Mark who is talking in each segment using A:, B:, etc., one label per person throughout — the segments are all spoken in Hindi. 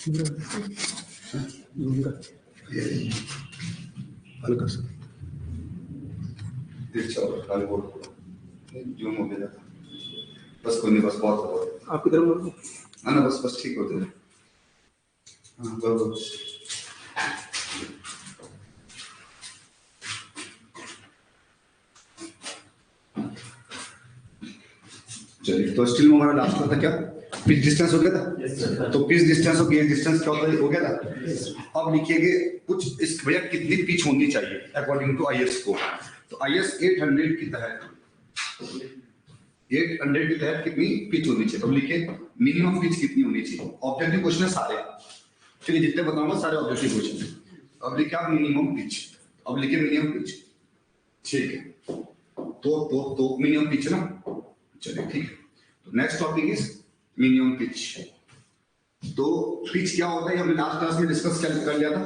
A: हल्का सा जूम हो गया था। बस कोई नहीं, बस बहुत
B: आपकी तरफ
A: हाँ ना, बस बस ठीक होते हैं। हाँ बस चलिए, तो स्टिल में हमारा लास्ट था क्या, पिच डिस्टेंस हो गया था। तो पिच डिस्टेंस और गेज डिस्टेंस क्या होता है, हो गया था। अब लिखिएगे कुछ इस भैया कितनी पिच होनी चाहिए अकॉर्डिंग टू आईएस को। तो आईएस 800 के तहत 800 के तहत कितनी पिच होनी चाहिए। तो लिखिए मिनिमम पिच कितनी होनी चाहिए। ऑब्जेक्टिव क्वेश्चन है सारे, चलिए जितने बताऊंगा सारे ऑब्जेक्टिव क्वेश्चन है। अब लिखिए आप मिनिमम पिच, अब लिखिए मिनिमम पिच, ठीक है। तो मिनिमम पिच ना, चलिए ठीक है। तो next topic is minimum pitch. तो पिच क्या होता है हमने लास्ट क्लास में डिस्कस कर लिया था।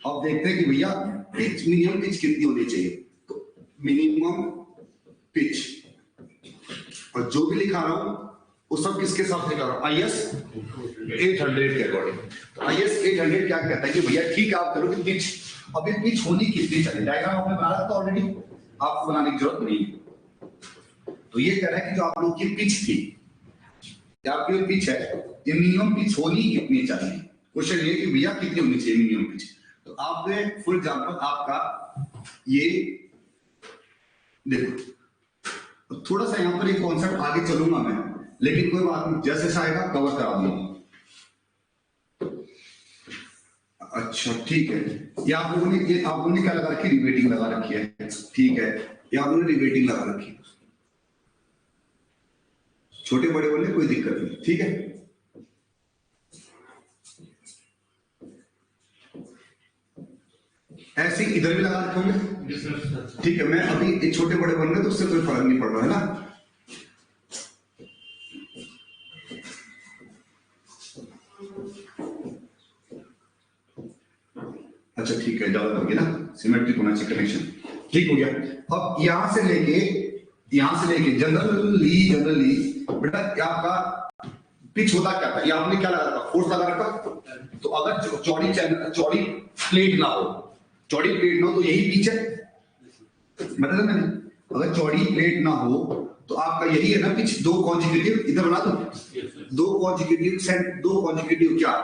A: अब देखते हैं कि भैया पिच मिनिमम पिच कितनी होनी चाहिए। तो मिनिमम पिच, और जो भी लिखा रहा हूं वो सब किसके साथ लिखा रहा हूं, आईएस 800 के अकॉर्डिंग। तो आईएस 800 क्या कहता है कि भैया ठीक है आप करो कि पिच, अभी पिच होनी कितनी चाहिए। डायग्राम आपने बनाया था ऑलरेडी, आपको बनाने की जरूरत नहीं है। तो ये कह रहा है कि जो आप लोग की पिच थी, आपकी जो पिच है, ये मिनिमम पिच होनी कितनी चाहिए। क्वेश्चन ये कि भैया कितनी होनी चाहिए मिनिमम पिच। तो आप फॉर एग्जांपल आपका ये देखो, तो थोड़ा सा यहां पर एक कॉन्सेप्ट आगे चलूंगा मैं, लेकिन कोई बात नहीं, जैसे आएगा कवर करा दूंगा। अच्छा ठीक है, ये आप लोगों ने क्या लगा रखी, रिवेटिंग लगा रखी है, ठीक है। ये आप लोगों ने रिवेटिंग लगा रखी है, छोटे बड़े बोले कोई दिक्कत नहीं, ठीक है। ऐसे इधर भी लगा रखे होंगे, ठीक है। मैं अभी छोटे बड़े बन रहे तो उससे कोई फर्क नहीं पड़ रहा है ना। अच्छा ठीक है, ज्यादा हो गया ना, सिमेट्रिक होना चाहिए कनेक्शन, ठीक हो गया। अब यहां से लेके जनरली बेटा आपका पिच होता क्या था, ये आपने क्या लगा रखा, फोर्स लगा रखा। तो अगर चौड़ी प्लेट ना हो, तो यही पिच है, मतलब मैंने अगर चौड़ी प्लेट ना हो तो आपका यही है ना पिच। दो कॉन्जिक्यूटिव इधर बना दो, दो कॉन्जिक्यूटिव क्या,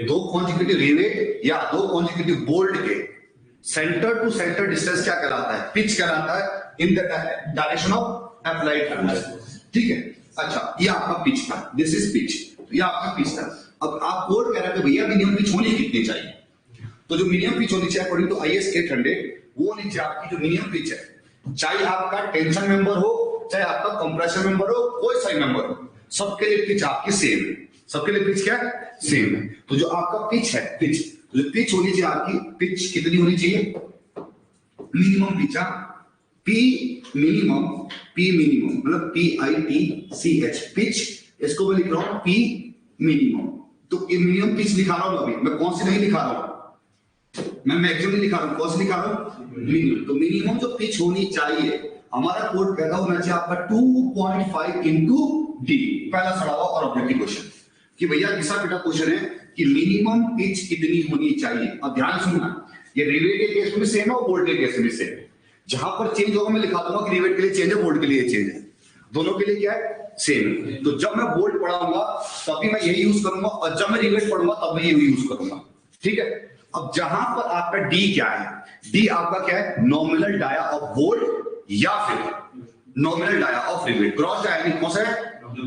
A: दो कॉन्जिक्यूटिव रिवेट या दो कॉन्जिक्यूटिव बोल्ट के सेंटर टू सेंटर डिस्टेंस क्या कहलाता है, पिच कहलाता है, in the direction of applied force, ठीक है। अच्छा ये आपका पिच था, दिस इज पिच, ये आपका पिच था। अब आप कोड कह रहे थे भैया मिनिमम पिच होनी कितनी चाहिए। तो जो मिनिमम पिच होनी चाहिए अकॉर्डिंग टू आईएस 800, वो होनी चाहिए आपकी जो मिनिमम पिच है, चाहे आपका टेंशन मेंबर हो, चाहे आपका कंप्रेशन मेंबर हो, कोई सा मेंबर हो, सबके लिए पिच आपकी सेम है। सबके लिए पिच क्या है, सेम है। तो जो आपका पिच है, पिच होनी चाहिए आपकी, पिच कितनी होनी चाहिए, मिनिमम पिच, पी मिनिमम मतलब PITCH पिच, इसको मैं लिख रहा हूं पी मिनिमम। तो ये मिनिमम पिच लिखा रहा हूं अभी मैं, कौन सी नहीं लिखा रहा हूं, मैं मैक्सिमम नहीं लिखा रहा हूं, कौन सी लिखा रहा हूं, मिनिमम। तो मिनिमम जो पिच होनी चाहिए, हमारा कोड पैदा होना चाहिए आपका 2.5 इंटू डी, पहला सड़ा हुआ और ऑब्जेक्टिव क्वेश्चन कि भैया ऐसा बेटा क्वेश्चन है कि मिनिमम पिच कितनी होनी चाहिए। अब ध्यान सुनना, ये रिवेट के केस में भी सेम है और बोल्ट के केस में भी सेम है। जहां पर चेंज होगा मैं लिखा दूंगा कि रिवेट के लिए चेंज है, बोल्ट के लिए चेंज है, दोनों के लिए क्या है, सेम। तो जब मैं बोल्ट पढ़ाऊंगा तभी मैं यही यूज करूंगा, और जब मैं रिवेट पढ़ूंगा तब मैं यही यूज करूंगा, ठीक है। अब जहां पर आपका डी क्या है, डी आपका क्या है, नॉमिनल डाया ऑफ बोल्ट या फिर nominal dia of rivet, cross dia नहीं, कौन सा है,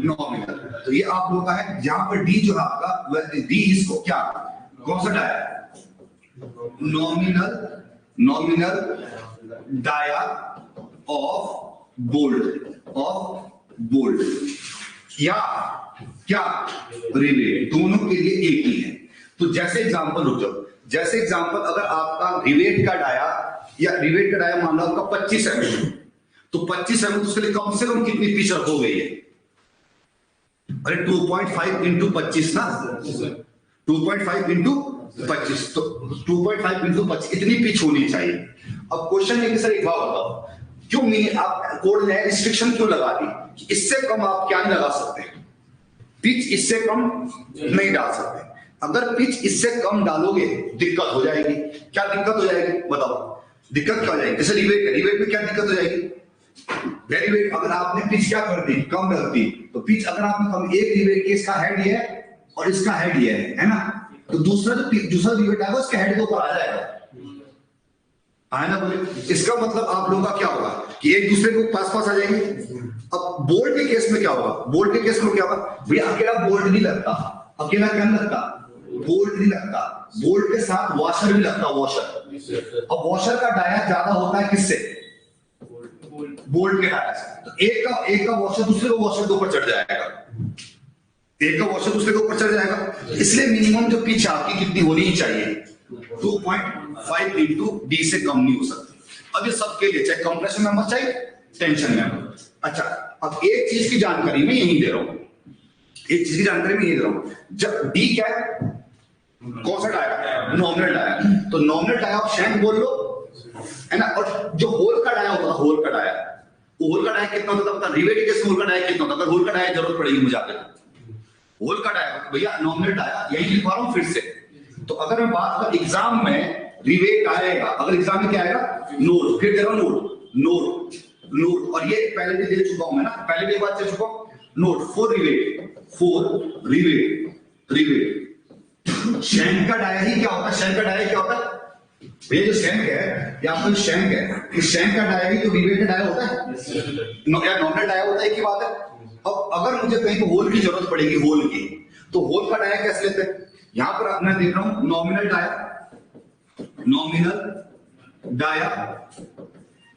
A: नॉमिनल। तो ये आप लोगों का है, जहां पर डी जो है आपका, डी इसको क्या, कौन सा dia, nominal dia of bolt या क्या, रिवेट, दोनों के लिए एक ही है। तो जैसे एग्जांपल रुक जाओ, जैसे एग्जांपल अगर आपका रिवेट का डाया मान लो आपका 25 mm, तो 25 mm उसके लिए कम से कम कितनी पिच हो गई है, अरे 2.5 इंटू 25 ना, 2.5 इंटू 25, तो 2.5 इंटू 25 इतनी पिच होनी चाहिए। अब क्वेश्चन है कि सर एक बात बताओ, क्यों आप कोड में रिस्ट्रिक्शन क्यों लगा दी कि इससे कम आप क्या नहीं लगा सकते, पिच इससे कम नहीं डाल सकते। अगर पिच इससे कम डालोगे दिक्कत हो जाएगी। क्या दिक्कत हो जाएगी बताओ? दिक्कत क्या हो जाएगी? जैसे रिवेट में क्या दिक्कत हो जाएगी? डेरिवेट अगर आपने पिच क्या कर दी, कम रख दी, तो पिच अगर आपने कम, एक रिवेट के इसका हेड ये है और इसका हेड ये है ना, तो दूसरा रिवेट आएगा उसके हेड के ऊपर आ जाएगा, आया ना बोले? इसका मतलब आप लोगों का क्या होगा कि एक दूसरे को पास पास आ जाएंगे। अब बोल्ट के केस में क्या होगा? बोल्ट के केस में क्या होगा भैया? अकेला बोल्ट नहीं लगता, अकेला क्या नहीं लगता? बोल्ट नहीं लगता, बोल्ट के साथ वॉशर भी लगता, वॉशर। अब वॉशर का डाया ज्यादा होता है किससे? बोल्ट के डाया से। तो एक का वॉशर दूसरे को वॉशर के ऊपर चढ़ जाएगा, एक का वॉशर दूसरे के ऊपर चढ़ जाएगा। इसलिए मिनिमम जो पिच आपकी कितनी होनी ही चाहिए? 2.5 इंटू डी से कम नहीं हो सकती। अब ये सबके लिए, चाहे कंप्रेशन मेंबर चाहे टेंशन मेंबर। अच्छा, अब एक चीज की जानकारी मैं यही दे रहा हूं, एक चीज की जानकारी मैं यही दे रहा हूं। जब डी क्या है, कौन सा डाया? Nominal dia. तो नॉमिनल डाया ऑफ शैंक बोल लो, है ना। और जो होल का डाया होता था, होल का डाया, होल का डाया कितना होता था पता? रिवेट के होल का डाया कितना होता? अगर होल का डाया जरूरत पड़ेगी मुझे आगे, होल का डाया भैया नॉमिनल डाया यही लिखवा रहा हूं फिर से। तो अगर मैं बात, अगर एग्जाम में रिवेट आएगा, अगर एग्जाम में क्या आएगा? नोड, फिर दे रहा हूं नोड, नोड। और ये पहले भी दे चुका हूं मैं ना, पहले भी एक बात दे चुका हूं, नोड फॉर रिवेट। शैंक का डाया ही क्या होता है? शैंक का डाया क्या होता है? ये जो शैंक है, या आपका शैंक है, इस शैंक का डाया ही तो रिवेट का डाया होता है, या नॉमिनल डाया होता है, की बात है। अब अगर मुझे कहीं पर होल की जरूरत पड़ेगी, होल की, तो होल का डाया कैसे लेते हैं? यहां पर मैं देख रहा हूं नॉमिनल डाया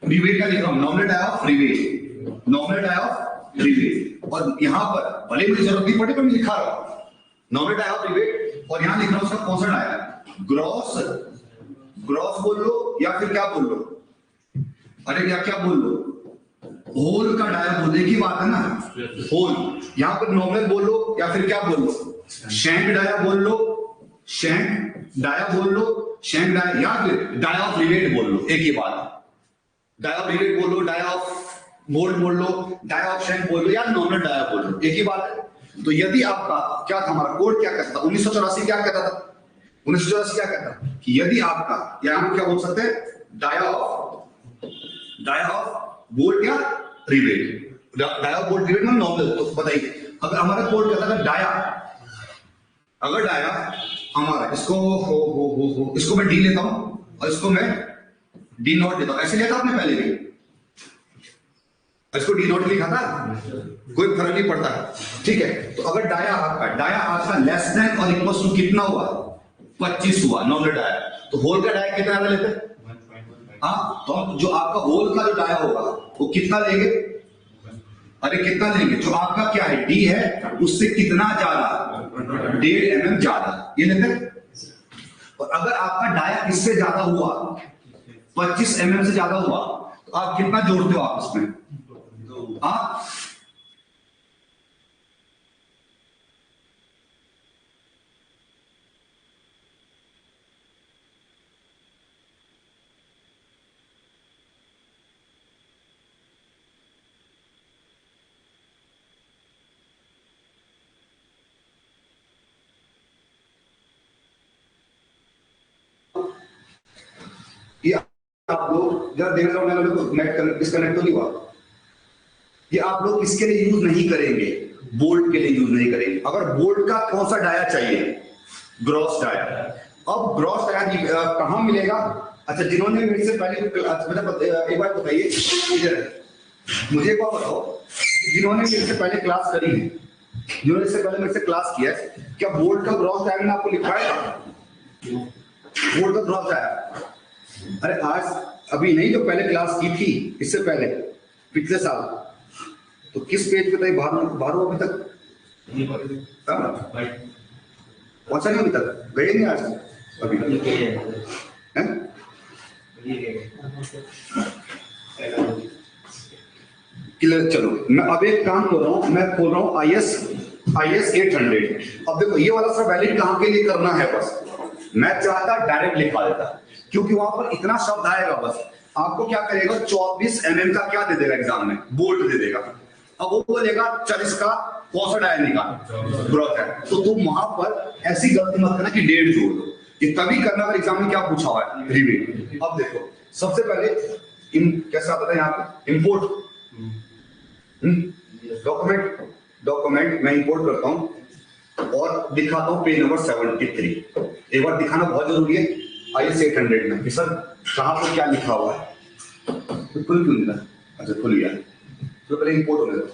A: रिवेट का लिख रहा हूं, नॉमिनल डाया ऑफ रिवेट। और यहां पर भले मुझे जरूरत नहीं पड़े पर मैं लिखा रहा हूं नॉमिनल डाया ऑफ रिवेट, और यहां लिख रहा हूं उसका कौन सा डाया? ग्रॉस बोल लो या फिर क्या बोल लो? अरे क्या बोल लो? होल का डाया बोलने की बात है ना, होल। यहां पर नॉमिनल बोल लो या फिर क्या बोल लो? शैंक डाया बोल लो, शैंक डाया बोल लो, शैंक डाया, या फिर डाया ऑफ रिवेट बोल लो, एक ही बात है। डाया ऑफ रिवेट बोल लो, डाया ऑफ बोल्ट बोल लो, डाया ऑफ शैंक बोल लो, या नॉमिनल डाया बोल लो, एक ही बात है। तो यदि आपका क्या था, हमारा कोड क्या कहता था? 1984 क्या कहता था? 1984 क्या कहता था कि यदि आपका, या हम क्या बोल सकते हैं, डाया ऑफ बोल्ट या rivet, dia of bolt rivet में नॉमिनल। तो बताइए, अगर हमारा कोड कहता था डाया, अगर डाया हमारा, इसको मैं डी लेता हूं और इसको मैं डी नॉट लेता हूं, ऐसे लिया था आपने पहले भी, इसको डी नॉट लिखा था, कोई फर्क नहीं पड़ता, ठीक है। तो अगर डाया आपका लेस देन और इक्वल टू कितना हुआ? 25 हुआ नॉमिनल डाया, तो होल का डाया कितना लेते हैं? हाँ, तो जो आपका होल का जो डाया होगा वो कितना लेंगे? अरे कितना लेंगे? जो आपका क्या है, डी है, उससे कितना ज्यादा? 1.5 mm ज्यादा, ये लेते हैं। और अगर आपका डाया इससे ज्यादा हुआ, 25 mm से ज्यादा हुआ, तो आप कितना जोड़ते हो आपस में? हाँ, ये आप लोग जरा देख रहे हो, नेट डिस्कनेक्ट तो नहीं हुआ? ये आप लोग किसके लिए यूज नहीं करेंगे? बोल्ट के लिए यूज नहीं करेंगे। अगर बोल्ट का कौन सा डाया चाहिए? Gross dia. अब ग्रॉस डाया कहां मिलेगा? अच्छा, जिन्होंने मेरे से पहले, एक बार बताइए इधर, मुझे एक बार बताओ, जिन्होंने मेरे से पहले क्लास करी है, जिन्होंने इससे पहले मेरे से क्लास किया है, क्या बोल्ट का ग्रॉस डाया मैंने आपको लिखा है? बोल्ट का ग्रॉस डाया, अरे आज अभी नहीं, जो पहले क्लास की थी इससे पहले, पिछले साल, तो किस पेज पे था? 12 अभी तक पहुंचा नहीं, अभी तक गए नहीं आज अभी हैं? चलो, मैं अब एक काम कर रहा हूं, मैं खोल रहा हूं IS 800। अब देखो, ये वाला सब वैलिड कहां के लिए करना है? बस मैं चाहता डायरेक्ट लिखवा देता, क्योंकि वहां पर इतना शब्द आएगा, बस आपको क्या करेगा, 24 mm का क्या दे देगा एग्जाम में? बोल्ट दे देगा। अब वो बोलेगा चल इसका कौन सा डाया निकाल ग्रोथ है, तो तुम वहां पर ऐसी गलती मत करना कि 1.5 जोड़ दो, ये तभी करना अगर एग्जाम में क्या पूछा हुआ है रिवेट। अब देखो सबसे पहले कैसा आता था यहाँ पे इंपोर्ट डॉक्यूमेंट मैं इंपोर्ट करता हूँ और दिखाता हूँ पेज नंबर 73। एक बार दिखाना बहुत जरूरी है IS 800 में कि सर कहाँ पर क्या लिखा हुआ है, तो खुल क्यों नहीं, अच्छा खुल गया, तो पहले इंपोर्ट होने दो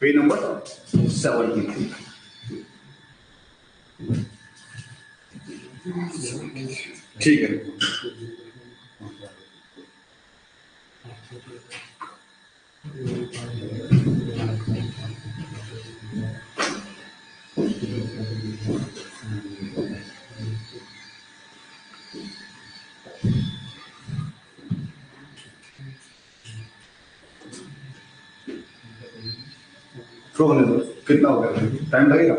A: पेज नंबर 73। ठीक है, थ्रो होने दो, कितना हो गया, टाइम लगेगा,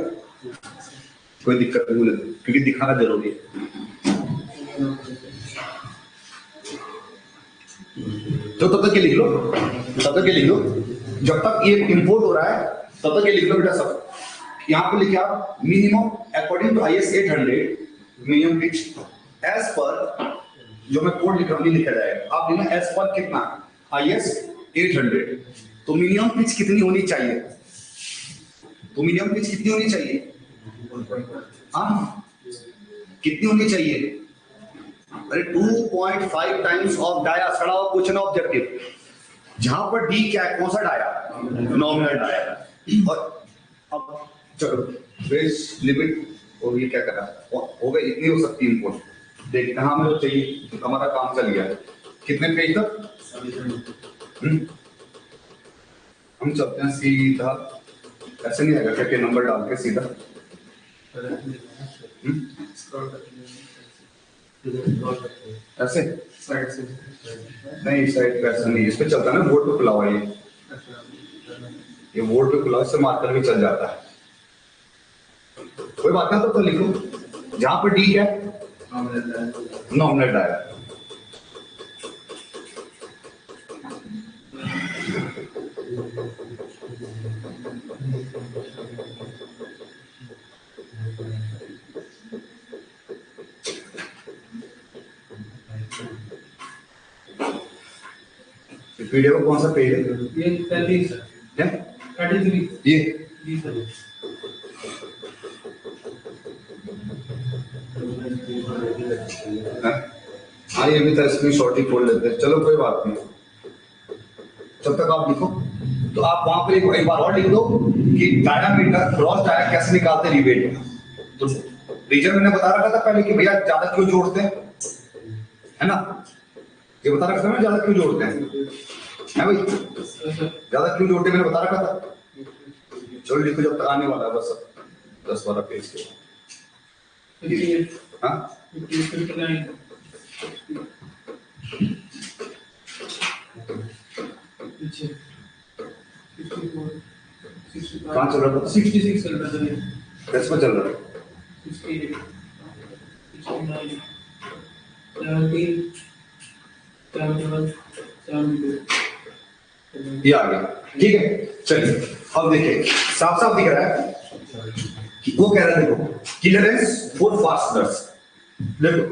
A: कोई दिक्कत नहीं होने दो क्योंकि दिखाना जरूरी है। तो तब तक ये लिख लो, तब तक ये लिख लो, जब तक ये इंपोर्ट हो रहा है तब तक ये लिख लो बेटा सब। यहाँ पे लिखे आप minimum according to IS 800 minimum pitch edge पर, जो मैं कोड लिख रहा हूँ नहीं लिखा जाएगा, आप लिखना एज पर कितना IS 800, तो मिनिमम पिच कितनी होनी चाहिए, तो मिनिमम पिच कितनी होनी चाहिए, हाँ कितनी होनी चाहिए, अरे 2.5 टाइम्स ऑफ डाया, सड़ा हुआ क्वेश्चन ऑब्जेक्टिव, जहां पर डी क्या है, कौन सा डाया, नॉमिनल डाया। और अब चलो बेस लिमिट, और ये क्या करा हो गया, इतनी हो सकती है इनपुट, देखते हैं हमें चाहिए, हमारा काम चल गया, कितने पेज तक हम चलते हैं सीधा, ऐसे नहीं आएगा क्या, नंबर डाल के सीधा ऐसे
B: साइड से
A: नहीं, साइड पे ऐसा नहीं, इस पे चलता है ना, बोर्ड पे खुला हुआ ये बोर्ड पे खुला, इससे मार्कर भी चल जाता है, कोई बात ना, तो लिखो जहां पर डी है नॉमिनल डाया, वीडियो का कौन सा पेज है,
B: ये 33
A: क्या
B: 33
A: ये
B: सर,
A: हाँ ये भी था, स्क्रीनशॉट ही खोल लेते हैं, चलो कोई बात नहीं, जब तक आप लिखो तो आप वहां पर एक बार और लिख दो कि डायनामीटर क्रॉस डाया कैसे निकालते रिवेट, तो रीजन मैंने बता रखा था पहले कि भैया ज्यादा क्यों जोड़ते हैं, है ना, ये बता रखा था ना ज्यादा क्यों जोड़ते हैं, है भाई ज्यादा क्यों जोड़ते मैंने बता रखा था, चलो लिखो जब तक आने वाला है बस 10-12 पेज के, हाँ
B: 59
A: कहाँ चल रहा था,
B: 66 चल रहा था,
A: 10 में चल रहा है,
B: 68 69 17 71 72
A: ये आ गया, ठीक है। चलिए अब देखिए साफ साफ दिख रहा है कि वो कह रहा है, देखो क्लियरेंस फॉर फास्टनर्स, देखो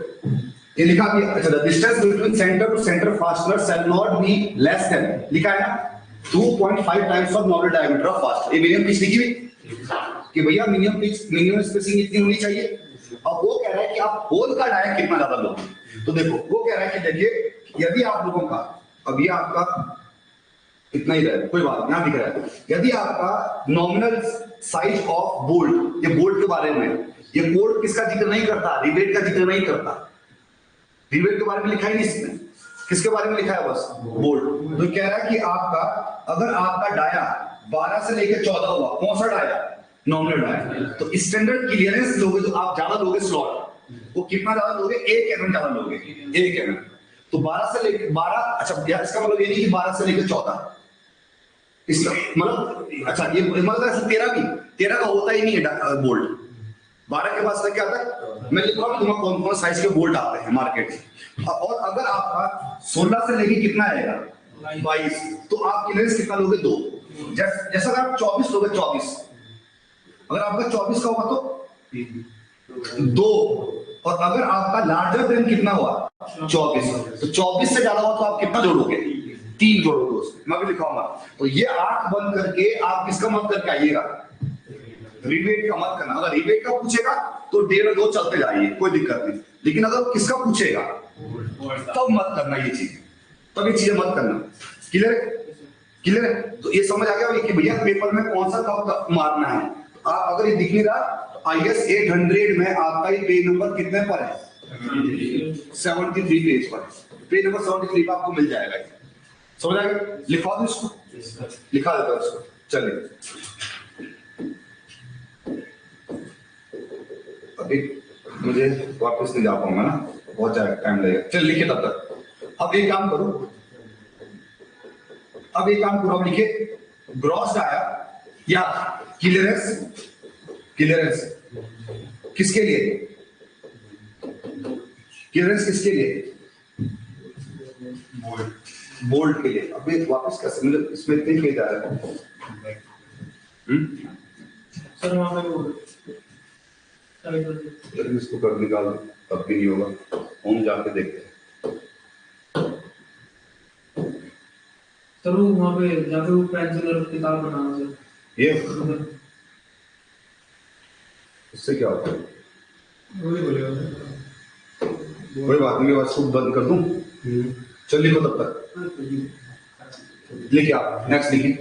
A: ये लिखा कि अच्छा the distance between centre to centre fastener shall not be less than, लिखा है ना 2.5 times of nominal diameter of fastener, ये मिनिमम पिच लिखी हुई कि भैया मिनिमम पिच मिनिमम स्पेसिंग इतनी होनी चाहिए। अब वो कह रहा है कि आप होल का डाया कितना ज्यादा लोगे, तो देखो वो कह रहा है कि देखिए यदि आप लोगों का, अब ये आपका इतना ही रहे, कोई बात यहाँ दिख रहा है, यदि आपका नॉमिनल साइज ऑफ बोल्ट, ये बोल्ट के बारे में, ये कोड किसका जिक्र नहीं करता, रिवेट का जिक्र नहीं करता, रिवेट के बारे में लिखा ही नहीं इसमें, किसके बारे में लिखा है बस बोल्ट। तो कह रहा है कि आपका अगर आपका डाया 12 से लेकर 14 हुआ, कौन सा डाया, नॉमिनल डाया, तो स्टैंडर्ड क्लियरेंस लोगे जो आप ज्यादा लोगे स्लॉट, वो कितना ज्यादा लोगे, 1 mm ज्यादा लोगे, 1 mm, तो 12 से लेकर 12, अच्छा इसका मतलब ये नहीं कि 12 से लेकर 14, इसका मतलब अच्छा ये मतलब 13 का होता ही नहीं है बोल्ट, 12 के बाद क्या आता है, मैं लिख रहा हूँ तुम्हारा कौन कौन साइज के बोल्ट आते हैं मार्केट में, और अगर आपका 16 से लेके कितना आएगा 22, तो आप क्लियरेंस कितना लोगे? 2। जैसा अगर आप 24 लोगे, 24, अगर आपका 24 का होगा तो 2, और अगर आपका लार्जर देन कितना हुआ? 24, तो 24 से ज्यादा हुआ तो आप कितना जोड़ोगे? 3 जोड़ोगे उसमें। मैं भी लिखाऊंगा। तो ये 8 बंद करके आप किसका मत करके आइएगा? रिबेट का मत करना। अगर रिबेट का पूछेगा तो 1.5 और 2 चलते जाइए, कोई दिक्कत नहीं। लेकिन अगर किसका पूछेगा तब मत करना ये चीज, तब ये चीजें मत करना। क्लियर है? क्लियर है? तो ये समझ आ गया कि भैया पेपर में कौन सा कब मारना है। आप अगर ये दिख नहीं रहा, IS 800 में आपका ये पेज नंबर कितने पर है? 73 पेज पर। पेज नंबर 73 पर आपको मिल जाएगा। समझ आ गया? लिखवा दो इसको, लिखा देता इसको। चलिए अभी मुझे वापस नहीं जा पाऊंगा ना, बहुत ज्यादा टाइम लगेगा। चल लिखिए तब तक। अब एक काम करो, अब लिखिए ग्रॉस आया या क्लियरेंस। क्लियरेंस किसके लिए? क्लियरेंस किसके लिए? बोल्ट के लिए। अभी वापस कैसे, मतलब इसमें इतने पेज आ रहा है।
B: सर वहां पे वो
A: लेकिन इसको कर निकाल तब भी नहीं होगा। हम जाके देखते हैं।
B: सर वो वहां पे जाके वो पेंसिल और किताब बनाना सर।
A: ये इससे क्या होता है?
B: वही बोलेगा
A: कोई बात नहीं, मैं इसको बंद कर दूं। चल लिखो तब तक। लिखिए आप, नेक्स्ट लिखिए।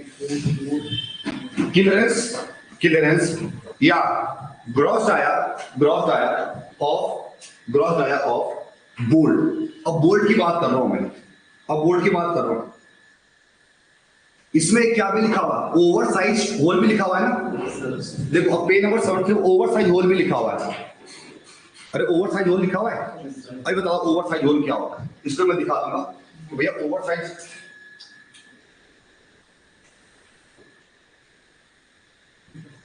A: क्लियरेंस या ग्रॉस आया ऑफ बोल्ट। अब बोल्ट की बात कर रहा हूं मैं, इसमें क्या भी लिखा हुआ? ओवर साइज होल भी लिखा हुआ है ना। देखो अब page number 73 over size hole भी लिखा हुआ है। अरे ओवर साइज होल लिखा हुआ है। अभी बताओ ओवर साइज होल क्या होता है? इसको मैं दिखा दूंगा कि भैया ओवर साइज,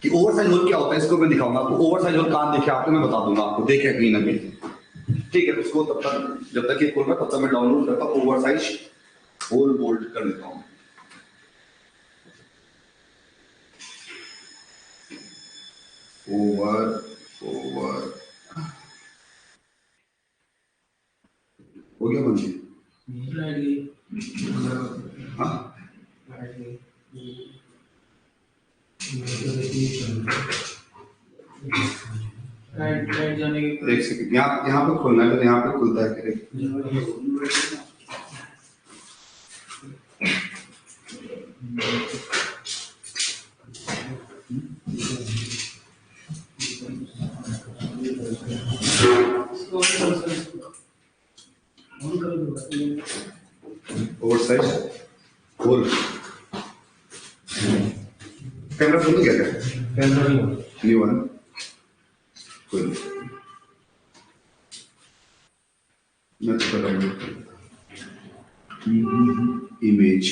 A: कि ओवर साइज होल क्या होता है, इसको मैं दिखाऊंगा आपको। ओवर साइज होल कहां देखे आपको मैं बता दूंगा आपको, देखे कहीं ना कहीं। ठीक है, उसको तब तक जब तक ये खोल रहा तब तक मैं डाउनलोड करता हूं। ओवर साइज होल बोल्ट कर लेता हूं। ओवर हो गया बंदी? हाँ
B: राइट जाने के
A: एक सेकंड, यहाँ पे खोलना है, यहाँ पे खुलता है। Over size whole. कैमरा खोल गया क्या? कैमरा न्यू वन खोल। मैं तो बताऊंगा इमेज।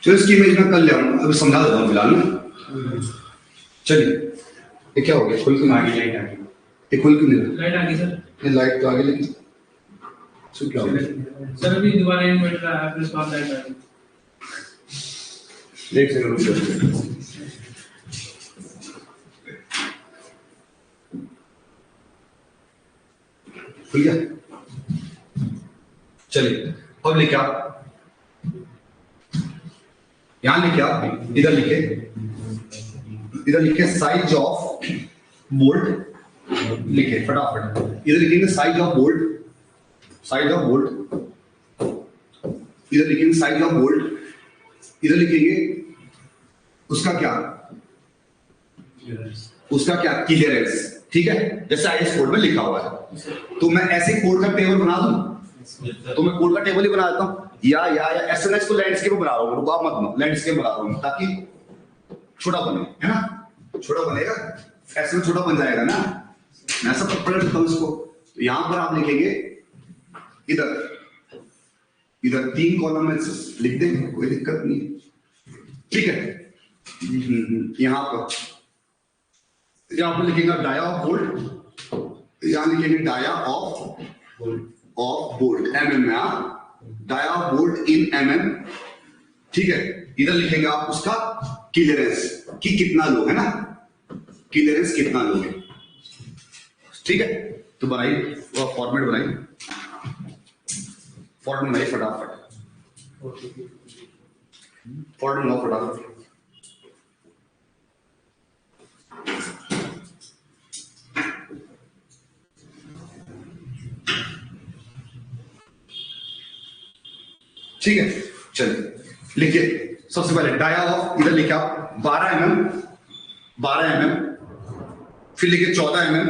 A: चलो इसकी इमेज में कर ले आऊंगा, अभी समझा देता हूँ फिलहाल ना। चलिए ये क्या हो गया? खुल क्यों आगे लाइट आ गई? ये खुल क्यों नहीं?
B: लाइट आ गई सर।
A: ये लाइट तो आगे, लेकिन सो क्या हो गया?
B: सर अभी दोबारा इन्वर्टर का है, प्लस पास लाइट आ गई।
A: एक सेकंड रुक जाओ। खुल गया? चलिए अब लिखे आप, यहां लिखे आप, इधर लिखे साइज ऑफ बोल्ट। लिखे फटाफट, इधर लिखेंगे साइज ऑफ बोल्ट, इधर लिखेंगे साइज ऑफ बोल्ट, इधर लिखेंगे उसका क्या क्लियरेंस। ठीक है, जैसे आईएस कोड में लिखा हुआ है। तो मैं ऐसे कोड का टेबल बना दूं, तो मैं कोड का टेबल ही बना देता हूं, या एसएनएस को लैंडस्केप बना रहा हूं, रुको आप मत बनो, लैंडस्केप बना रहा हूं ताकि छोटा बने, है ना? छोटा बनेगा, ऐसे में छोटा बन जाएगा ना। मैं सब पढ़ लेता हूं इसको। तो यहां पर आप लिखेंगे इधर इधर 3 कॉलम में लिख देंगे, कोई दिक्कत नहीं, ठीक है। यहां पर लिखेगा डाया ऑफ बोल्ट, यहां लिखेंगे डाया ऑफ बोल्ट mm में, dia of bolt in mm, ठीक है। इधर लिखेंगे आप उसका क्लियरेंस कि कितना लो है ना, क्लियरेंस कितना लो है, ठीक है। तो बनाइए वो फॉर्मेट बनाइए, फॉर्मेट बनाइए फटाफट, फॉर्मेट बनाओ फटाफट। ठीक है, चलिए लिखिए। सबसे पहले डाया ऑफ, इधर लिखे आप 12 mm, फिर लिखे 14 mm,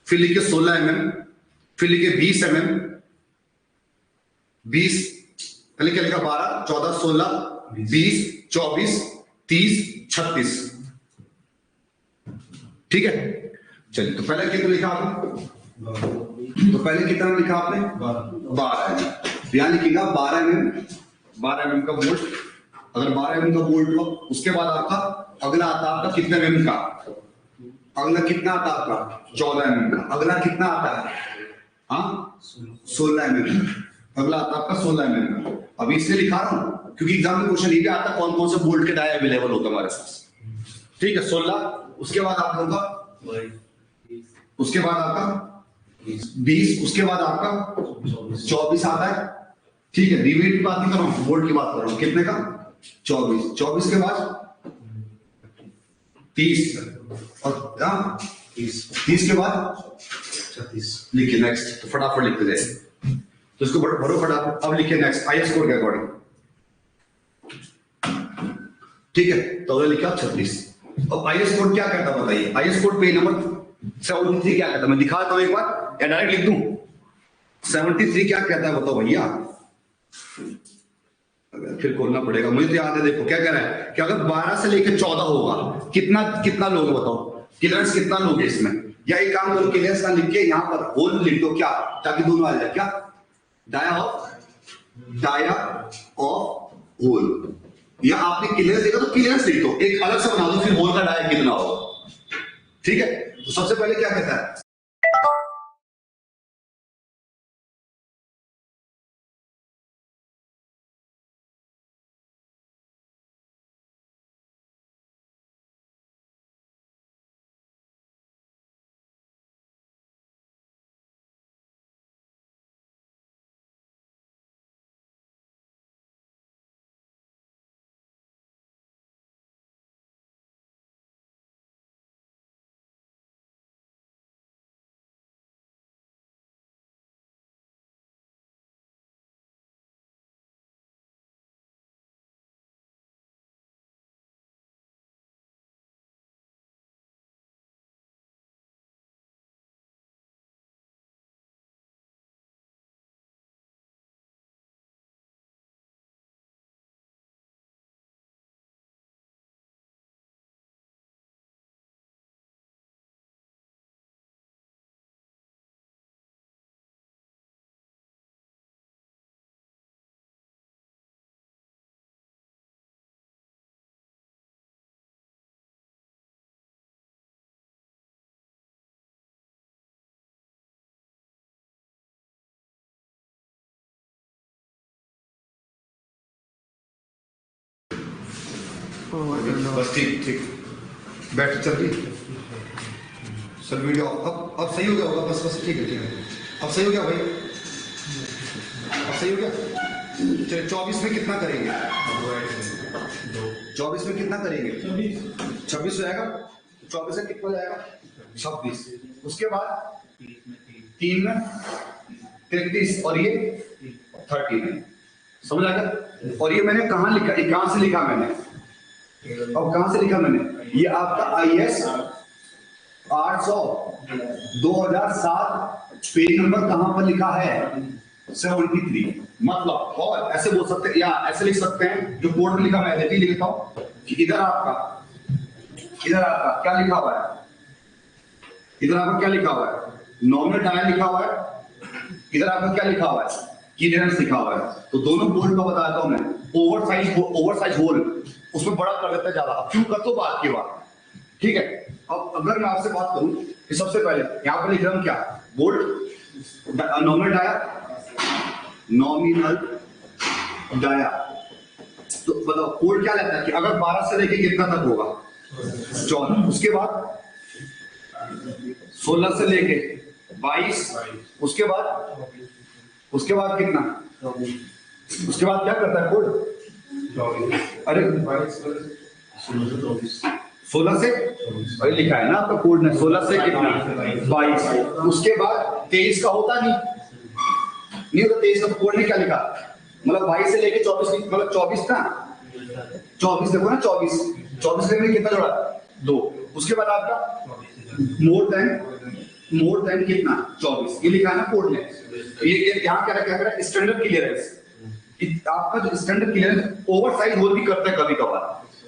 A: फिर लिखे 16 mm, फिर लिखे 20 mm, 20 पहले क्या लिखा, 12, 14, 16, 20, 24, 30, 36, ठीक है। चलिए तो पहले कितना लिखा आपने, तो पहले कितना लिखा आपने 12, यहां लिखिएगा 12 mm का बोल्ट। अगर 12 mm का बोल्ट हो, उसके बाद आपका अगला आता है आपका कितने mm का, अगला कितना आता है आपका 14 mm का, अगला कितना आता है, हाँ 16 mm, अगला आता है आपका 16 mm का। अभी इसलिए लिखा रहा हूं क्योंकि एग्जाम में क्वेश्चन ये भी आता है कौन कौन से बोल्ट के डाया अवेलेबल होता है हमारे पास, ठीक है। 16, उसके बाद आप लोगों का, उसके बाद आपका 20, उसके बाद आपका 24 आता है, ठीक है। रिवेट की बात नहीं कर रहा हूं, बोल्ट की बात कर रहा हूं, कितने का 24 के बाद 30 और 30 के बाद 36, लिखिए नेक्स्ट, तो फटाफट लिखते जाए, तो इसको भरो फटाफट। अब लिखिए नेक्स्ट आईएस कोड के अकॉर्डिंग, ठीक है। तो अगर लिखा 36। अब आईएस कोड क्या कहता है बताइए, आईएस कोड पेज नंबर 73 क्या कहता है, मैं दिखाता हूं एक बार या डायरेक्ट लिख दूं। 73 क्या कहता है बताओ भैया, फिर खोलना पड़ेगा, मुझे तो याद है। देखो क्या कह रहा है कि अगर 12 से लेकर 14 होगा, कितना लोगे बताओ, क्लियरेंस कितना लोगे इसमें, या एक काम करो क्लियरेंस ना लिख के यहां पर होल लिख दो, क्या, ताकि दोनों आ जाए, क्या डाया ऑफ होल, या आपने क्लियरेंस देखा तो क्लियरेंस लिख दो, एक अलग से बना दो, फिर होल का डाया कितना होगा, ठीक है। तो सबसे पहले क्या कहता है, बस ठीक बैठ चल रही सर वीडियो, अब सही हो गया होगा, बस ठीक है, अब सही हो गया भाई, अब सही हो गया। चलिए 24 में कितना करेंगे, 24 में कितना करेंगे 26 हो जाएगा, 24 से कितना जाएगा 26, उसके बाद 3 में 33 और ये 30 समझ आ गया। और ये मैंने कहाँ लिखा, कहाँ से लिखा मैंने, अब कहां से लिखा मैंने, ये आपका आईएस 800 2007 पेज नंबर कहां पर लिखा है 73, मतलब। और ऐसे बोल सकते हैं या ऐसे लिख सकते हैं, जो बोर्ड में लिखा मैं ऐसे ही लिखता हूं कि इधर आपका क्या लिखा हुआ है, इधर आपका क्या लिखा हुआ है, नॉर्मल डाया लिखा हुआ है, इधर आपका क्या लिखा हुआ है क्लियरेंस लिखा हुआ है, तो दोनों बोल्ट का बताता हूं मैं। ओवरसाइज होल उसमें बड़ा कर देता है ज्यादा। अब क्यों कर तो बात की बात, ठीक है। अब अगर मैं आपसे बात करूं कि सबसे पहले यहां पर लिख रहा हूं क्या, बोल्ट नॉमिनल डाया, तो बताओ कोड क्या लेता है कि अगर 12 से लेके कितना तक होगा 14, उसके बाद 16 से लेके 22, उसके बाद कितना, उसके बाद क्या करता है कोड, अरे 16 से, अरे लिखा है ना आपका कोड में 16 से कितना 22, उसके बाद 23 का होता नहीं होता 23 का कोड ने क्या लिखा, मतलब 22 से लेके 24, मतलब 24 ना, 24 देखो ना, 24 से कितना जोड़ा 2, उसके बाद आपका मोर देन कितना 24, ये लिखा है ना कोड में। ये यहाँ क्या क्या है, स्टैंडर्ड क्लियरेंस, आपका जो स्टैंडर्ड क्लियरेंस ओवरसाइज होल भी करता है कभी कभार।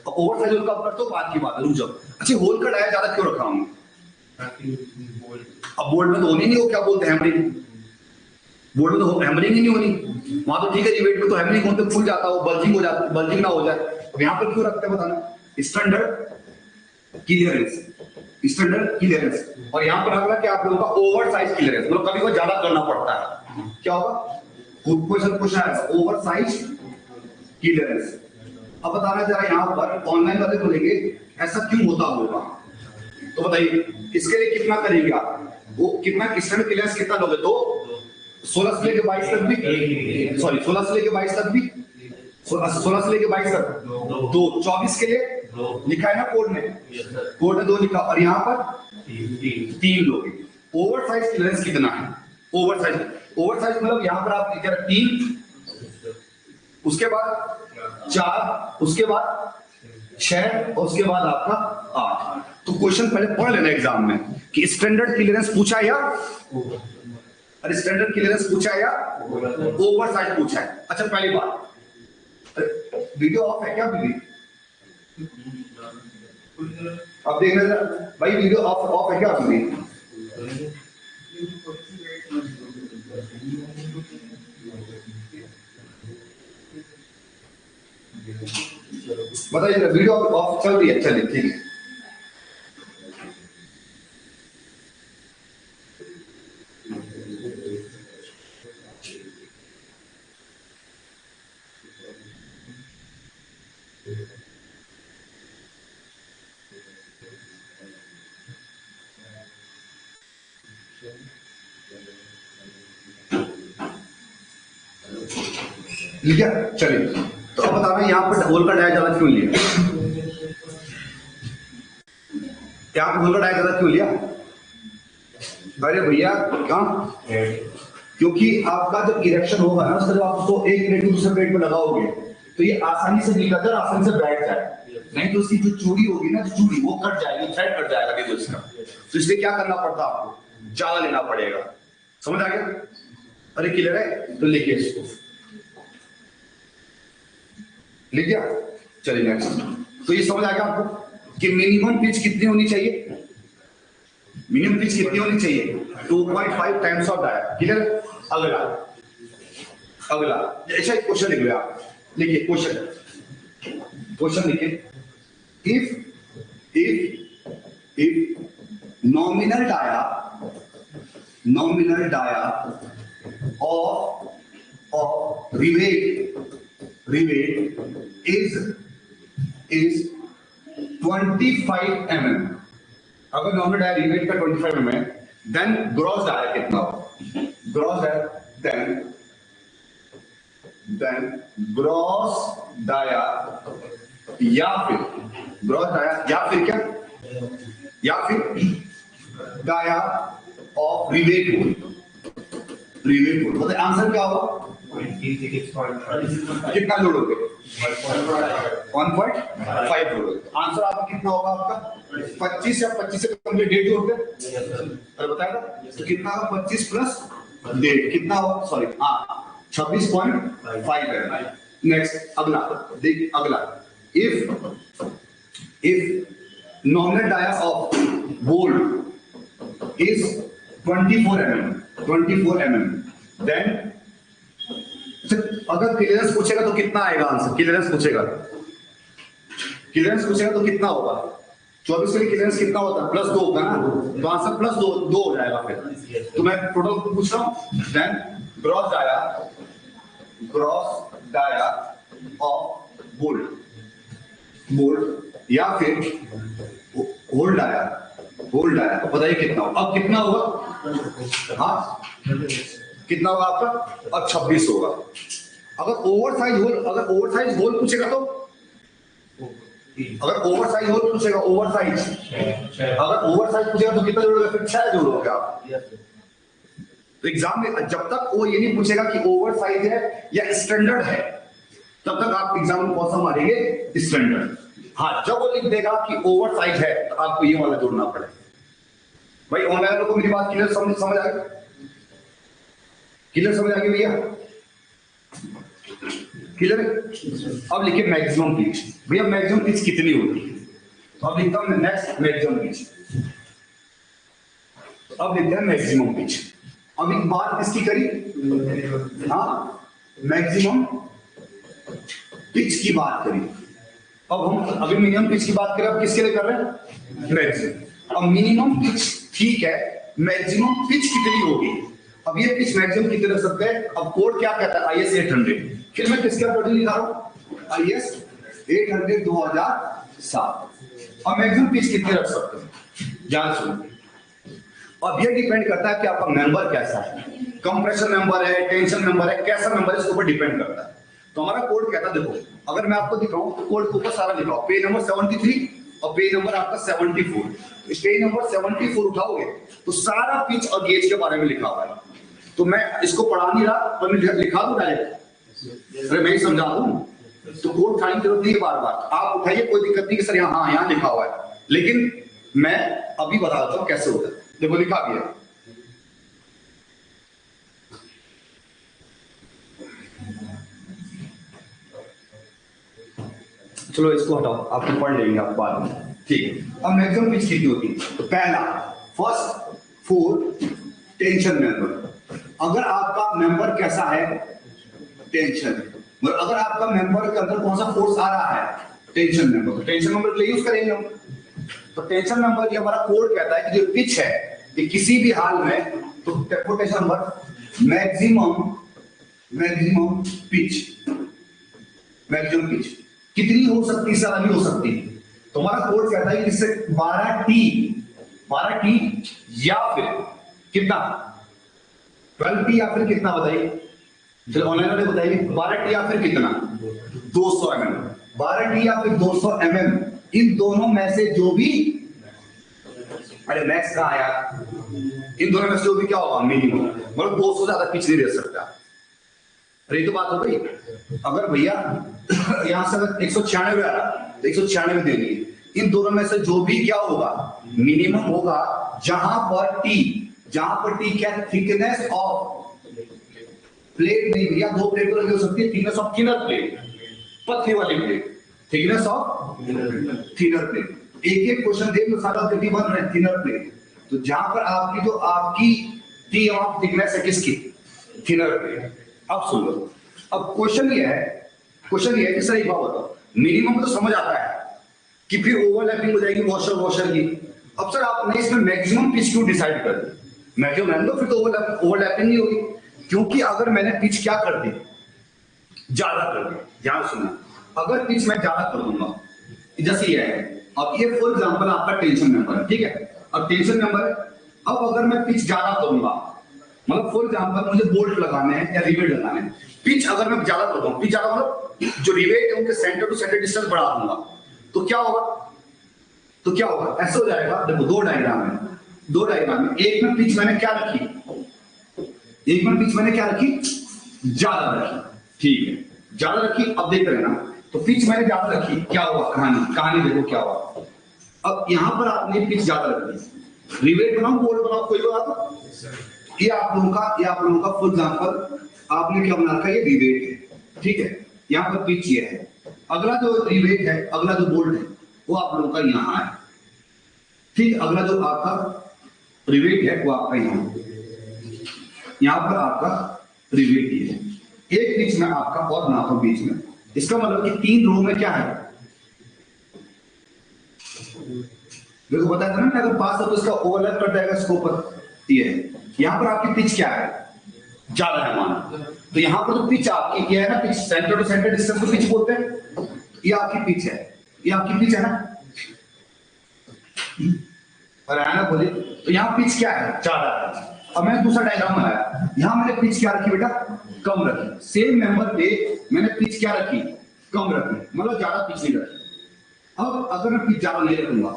A: अब ओवरसाइज होल का करते हो बात की बात है, रुक जाओ। अच्छा होल का डाया ज्यादा क्यों रखा हूँ, अब बोर्ड में तो होनी नहीं, हो क्या बोलते हैं हैमरिंग, बोर्ड में तो हैमरिंग ही नहीं होनी, वहां तो ठीक है रिवेट में तो हैमरिंग होते फूल जाता हो, बल्जिंग हो जाता, बल्जिंग ना हो जाए। अब यहाँ पर क्यों रखते हैं बताना, स्टैंडर्ड क्लियरेंस, और यहाँ पर अगला क्या आप लोगों का ओवरसाइज क्लियरेंस, मतलब कभी कभी ज्यादा करना पड़ता है, क्या होगा क्वेश्चन पूछा है ओवरसाइज क्लियरेंस। अब बताना जरा यहाँ पर ऑनलाइन वाले बोलेंगे ऐसा क्यों होता होगा, तो बताइए इसके लिए कितना करेंगे आप, वो कितना स्टैंडर्ड क्लियरेंस कितना लोगे, तो 16 से लेके 22 तक भी, सॉरी 16 से लेके 22 तक भी, 16 से लेके 22 तक 2, 24 के लिए लिखा है ना कोड में, कोड में 2 लिखा, और यहाँ पर 3 लोग। ओवरसाइज क्लियरेंस कितना है, ओवरसाइज मतलब यहाँ पर आप लिख रहे 3, उसके बाद 4, उसके बाद 6, और उसके बाद आपका 8। तो क्वेश्चन पहले पढ़ लेना एग्जाम में कि स्टैंडर्ड क्लियरेंस पूछा या, अरे स्टैंडर्ड क्लियरेंस पूछा है या ओवरसाइज पूछा है। अच्छा पहली बात, वीडियो ऑफ है क्या अभी भी, अब देख रहे भाई वीडियो ऑफ है क्या अभी भी, बताइए वीडियो ऑफ चल रही है, चलिए ठीक है। लिखा, चलिए तो अब बताना यहाँ पर होल का डाया ज्यादा क्यों लिया, यहाँ पर होल का डाया ज्यादा क्यों लिया, अरे भैया क्या, क्योंकि आपका जब इरेक्शन होगा ना, जब आप उसको एक प्लेट दूसरे प्लेट में लगाओगे तो ये आसानी से निकल जाए, आसानी से बैठ जाए, नहीं तो उसकी जो चूड़ी होगी ना, जो चूड़ी वो कट जाएगी, थ्रेड कट जाएगा देखो इसका, तो इसलिए क्या करना पड़ता है आपको, ज्यादा लेना पड़ेगा, समझ आ गया, अरे क्लियर है, तो लिखिए इसको, लिख गया, चलिए नेक्स्ट। तो ये समझ आ गया आपको कि मिनिमम पिच कितनी होनी चाहिए, मिनिमम पिच कितनी होनी चाहिए 2.5 टाइम्स ऑफ डाया, क्लियर। अगला ऐसा एक क्वेश्चन लिख लो आप, लिखिए क्वेश्चन लिखिए, if nominal dia of rivet is 25 mm, अगर नॉमिनल डाया रिवेट का 25 mm है, देन ग्रॉस डाया कितना होगा, ग्रॉस डाया या फिर डाया ऑफ रिवेट मतलब आंसर क्या होगा, कितना जोड़ोगे 1.5 जोड़ोगे, आंसर आपका कितना होगा, आपका 25 या 25 से कंप्लीट डेट जोड़ते, अरे बताएगा तो कितना होगा, 25 प्लस डेट कितना होगा, सॉरी हाँ 26.5 है। नेक्स्ट अगला देख, अगला if nominal dia of bolt is 24 mm, then अगर क्लियरेंस पूछेगा तो कितना आएगा आंसर? क्लियरेंस पूछेगा, क्लियरेंस पूछेगा तो कितना होगा? 24 के लिए क्लियरेंस कितना होता है? +2 होगा ना, तो आंसर +2 हो जाएगा फिर। तो मैं टोटल पूछ रहा हूं, then gross dia of bolt या फिर होल्ड डाया तो बताइए कितना होगा? अब कितना होगा? हाँ कितना होगा आपका? अब 26 होगा। अगर ओवरसाइज होल पूछेगा तो, अगर ओवरसाइज पूछेगा तो कितना जोड़ोगे? फिर 6 जोड़ोगे आप। तो एग्जाम में जब तक वो ये नहीं पूछेगा कि ओवरसाइज है या स्टैंडर्ड है, तब तक आप एग्जाम में कौन सा मारेंगे? स्टैंडर्ड। हाँ, जब वो लिख देगा कि ओवरसाइज है तो आपको ये वाला जोड़ना पड़ेगा। भाई ऑनलाइन लोगों को मेरी बात क्लियर समझ आ गई? क्लियर समझ आ गई भैया? क्लियर है? अब लिखिए मैक्सिमम पिच। भैया मैक्सिमम पिच कितनी होती है? तो अब लिखता हूं नेक्स्ट मैक्सिमम पिच। अब लिखते हैं मैक्सिमम पिच। अब एक बात किसकी करी? हाँ, मैक्सिमम पिच की बात करी। अब हम अभी मिनिमम पिच की बात करें, अब किसके लिए कर रहे हैं? मैक्सिमम। अब मिनिमम पिच ठीक है, मैक्सिमम पिच कितनी होगी? अब ये पिच मैक्सिमम कितने रख सकते हैं? अब कोड क्या कहता है? IS 800। फिर मैं किसका कोड लिखा रहा हूं? IS 800 2007। अब मैक्सिमम पिच कितने रख सकते हैं? ध्यान सुनिए। अब ये डिपेंड करता है कि आपका मेंबर कैसा है, कंप्रेशन मेंबर है, टेंशन मेंबर है, कैसा मेंबर है, इसके ऊपर डिपेंड करता है। तो हमारा कोड कहता है, देखो अगर मैं आपको दिखाऊं तो कोड के ऊपर सारा लिखा हो, पेज नंबर 73 और पेज नंबर आपका 74। पेज नंबर 74 उठाओगे तो सारा पिच और गेज के बारे में लिखा हुआ है। तो मैं इसको पढ़ा नहीं रहा, तो मैं लिखा दूं डायरेक्ट? अरे मैं ही समझा दूं तो कोड उठाने की जरूरत नहीं है बार बार। आप उठाइए, कोई दिक्कत नहीं कि सर यहाँ लिखा हुआ है, लेकिन मैं अभी बताता हूँ कैसे होता है। देखो लिखा भी है, चलो इसको हटाओ, आपको पढ़ लेंगे आप बाद में, ठीक है। अब मैक्सिमम पिच कितनी होती है? तो पहला फर्स्ट 4 टेंशन मेंबर। अगर आपका मेंबर कैसा है? टेंशन। मतलब अगर आपका मेंबर के अंदर कौन सा फोर्स आ रहा है? Tension member. तो टेंशन मेंबर के लिए यूज करेंगे हम। तो टेंशन मेंबर ये हमारा कोड कहता है कि जो पिच है ये किसी भी हाल में, तो टेंशन नंबर मैक्सिमम पिच कितनी हो सकती है? ज्यादा भी हो सकती है। तो हमारा कोड कहता है कि इससे 12 टी या फिर कितना? 12 टी या फिर कितना बताइए? चलो ऑनलाइन वाले बताइए, 12 टी या फिर कितना? 200 mm। 12 टी या फिर 200 mm, इन दोनों में से जो भी, अरे मैक्स कहां आया? इन दोनों में से जो भी क्या होगा? मिनिमम। मतलब 200 ज्यादा पिच नहीं दे सकता। अरे ये तो बात हो गई। अगर भैया यहां से अगर 196 आ रहा तो 196 दे दिए। इन दोनों में से जो भी क्या होगा? मिनिमम होगा, जहां पर टी क्या? थिकनेस ऑफ प्लेट नहीं भैया, 2 प्लेट तो लगी हो सकती है। थिकनेस ऑफ थिनर प्लेट, पतली वाली plate, thickness of thinner plate. एक क्वेश्चन देख लो, सारा कितनी बन रहे हैं? Thinner plate. तो जहां पर आपकी टी ऑफ थिकनेस है किसकी? Thinner plate. अब सुन लो, अब क्वेश्चन ये है कि सर एक बात बताओ, मिनिमम तो समझ आता है कि फिर ओवरलैपिंग हो जाएगी वॉशर की। अब सर आपने इसमें मैक्सिमम पिच क्यों डिसाइड कर दी? मैक्सिमम रहने दो, फिर तो ओवरलैपिंग नहीं होगी। क्योंकि अगर मैंने पिच क्या कर दी? ज्यादा कर दी। ध्यान सुनो, अगर पिच मैं ज्यादा कर दूंगा, जैसे ये है, अब ये फॉर एग्जांपल आपका टेंशन मेंबर है, ठीक है? अब टेंशन मेंबर है, अब अगर मैं पिच ज्यादा करूंगा, मतलब फॉर एग्जांपल मुझे बोल्ट लगाने हैं या रिवेट लगाने हैं, पिच अगर मैं ज्यादा कर दूं, पिच ज्यादा मतलब जो रिवेट है उनके सेंटर टू सेंटर डिस्टेंस बढ़ा दूंगा, तो क्या होगा? ऐसा हो जाएगा। देखो दो डायग्राम में, एक में पिच मैंने क्या रखी? ज्यादा रखी, ठीक है, ज्यादा रखी। अब देख रहे हैं ना, तो पिच मैंने ज्यादा रखी, क्या हुआ? कहानी देखो क्या हुआ। अब यहां पर आपने पिच ज्यादा रखी, रिवेट बनाओ, बोल्ट बनाओ, कोई बात। ये आप लोगों का फुल एग्जांपल आपने क्या बना रखा है? ये रिवेट है, ठीक है? यहाँ पर पिच ये है, अगला जो रिवेट है, अगला जो बोल्ट है वो आप लोगों का यहाँ है, ठीक? अगला जो आपका रिवेट है वो आपका यहाँ पर आपका रिवेट ये है, एक पिच में आपका और नापा बीच में, इसका मतलब कि 3 रो में क्या है, देखो बताया था ना, अगर पास हो तो इसका ओवरलैप कर जाएगा इसके ऊपर। ये यहां पर आपकी पिच क्या है, ज्यादा है माना, तो यहां पर तो पिच आपकी क्या है ना, pitch centre to centre distance को पिच बोलते हैं। ये आपकी पिच है, ये आपकी पिच है ना, और है ना बोलिए, तो यहाँ पिच क्या है, ज्यादा है। अब मैंने दूसरा डायग्राम बनाया, यहां मैंने पिच क्या रखी बेटा, कम रखी। सेम मेंबर पे मैंने पिच क्या रखी, कम रखी, मतलब ज्यादा पिच नहीं रखी। अब अगर मैं पिच ज्यादा नहीं रखूंगा,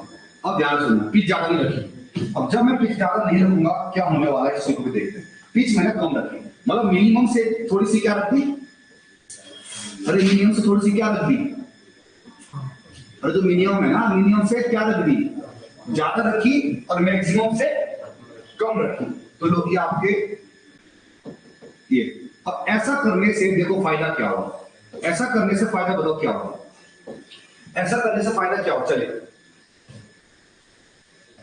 A: अब ध्यान सुनना, पिच ज्यादा नहीं रखी, अब जब मैं पिच ज्यादा नहीं रखूंगा क्या होने वाला है इसी को भी देखते हैं। पिच मैंने कम रखी, मतलब मिनिमम से थोड़ी सी क्या रखी, अरे मिनिमम से थोड़ी सी क्या रख दी, अरे जो मिनिमम है ना, मिनिमम से क्या रख दी, ज्यादा रखी, और मैक्सिमम से कम रखी। तो लोग ये आपके ये, अब ऐसा करने से देखो फायदा क्या होगा, ऐसा करने से फायदा बताओ क्या होगा, ऐसा करने से फायदा क्या होगा, चलिए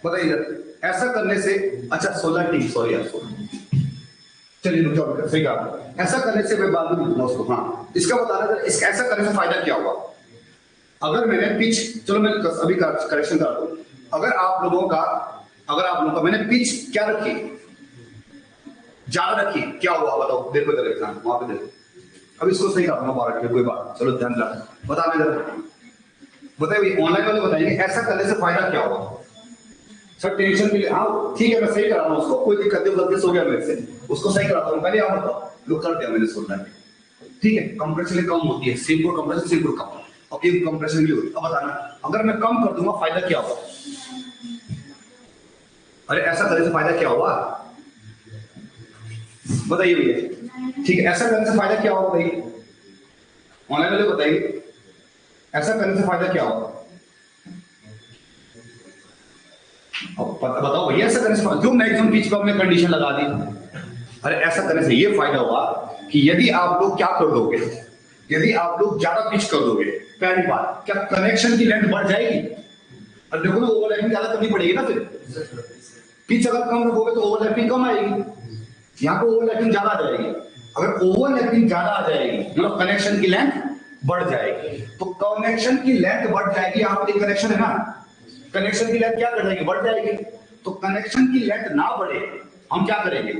A: बताइए। ऐसा करने से, अच्छा 16 ठीक, सॉरी यार 16, चलिए रुक जाओ, सही कहा। ऐसा करने से मैं बाद में उसको, हाँ इसका बताना था, इसका ऐसा करने से फायदा क्या हुआ। अगर मैंने पिच, चलो मैं अभी करेक्शन कर दूं, अगर आप लोगों का मैंने पिच क्या रखी, ज्यादा रखी, क्या हुआ बताओ, देखो इधर एग्जाम वहां पे देखो, अब इसको सही कर दूंगा 12 के, कोई बात, चलो ध्यान रख, बताना जरा, बताइए ऑनलाइन वाले बताएंगे ऐसा करने से फायदा क्या होगा। सर टेंशन के लिए, हाँ ठीक है मैं सही करा रहा हूँ उसको, कोई दिक्कत नहीं, गलती से हो गया मेरे से, उसको सही कराता हूँ, पहले आप बताओ, लोग कर दिया मैंने सुनना है, ठीक है। कंप्रेशन कम होती है, सिंपल कंप्रेशन सिंपल कम, और एक कंप्रेशन भी होती है। अब बताना, अगर मैं कम कर दूंगा फायदा क्या होगा, अरे ऐसा करने से फायदा क्या होगा, बताइए भैया, ठीक है ऐसा करने से फायदा क्या होगा, बताइए ऑनलाइन वाले बताइए, ऐसा करने से फायदा क्या होगा, अब बताओ भैया, ऐसा करने से क्यों मैक्सिमम पिच पर हमने कंडीशन लगा दी। अरे ऐसा करने से ये फायदा होगा कि यदि आप लोग क्या कर दोगे, यदि आप लोग ज्यादा पिच कर दोगे, पहली बात क्या कनेक्शन की लेंथ बढ़ जाएगी, और देखो ना ओवरलैपिंग ज्यादा करनी पड़ेगी ना, फिर पिच अगर कम रखोगे तो ओवरलैपिंग कम आएगी, यहाँ पे ओवरलैपिंग ज्यादा आ जाएगी। अगर ओवरलैपिंग ज्यादा आ जाएगी मतलब कनेक्शन की लेंथ बढ़ जाएगी, तो कनेक्शन की लेंथ बढ़ जाएगी, यहाँ पर कनेक्शन है ना, कनेक्शन की लेंथ क्या कर जाएगी, बढ़ जाएगी। तो कनेक्शन की लेंथ ना बढ़े, हम क्या करेंगे,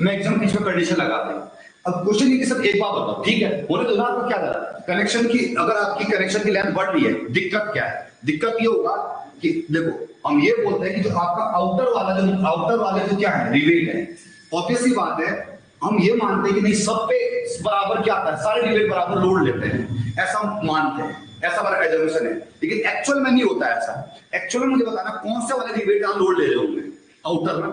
A: मैक्सिमम पिच में कंडीशन लगाते हैं। अब क्वेश्चन ये कि सब एक बात बताओ, ठीक है बोले तो आपको क्या करा, कनेक्शन की, अगर आपकी कनेक्शन की लेंथ बढ़ रही है, दिक्कत क्या है, दिक्कत ये होगा कि देखो हम ये बोलते हैं कि जो आपका आउटर वाले जो क्या है, रिवेट है, ऑब्वियस सी बात है, हम ये मानते हैं कि नहीं सब पे बराबर क्या आता है, सारे रिवेट बराबर लोड लेते हैं, ऐसा हम मानते हैं, ऐसा हमारा एजम्पशन है, लेकिन एक्चुअल में नहीं होता है ऐसा। एक्चुअल में मुझे बताना कौन से वाले रिवेट आप लोड ले रहे होंगे आउटर में,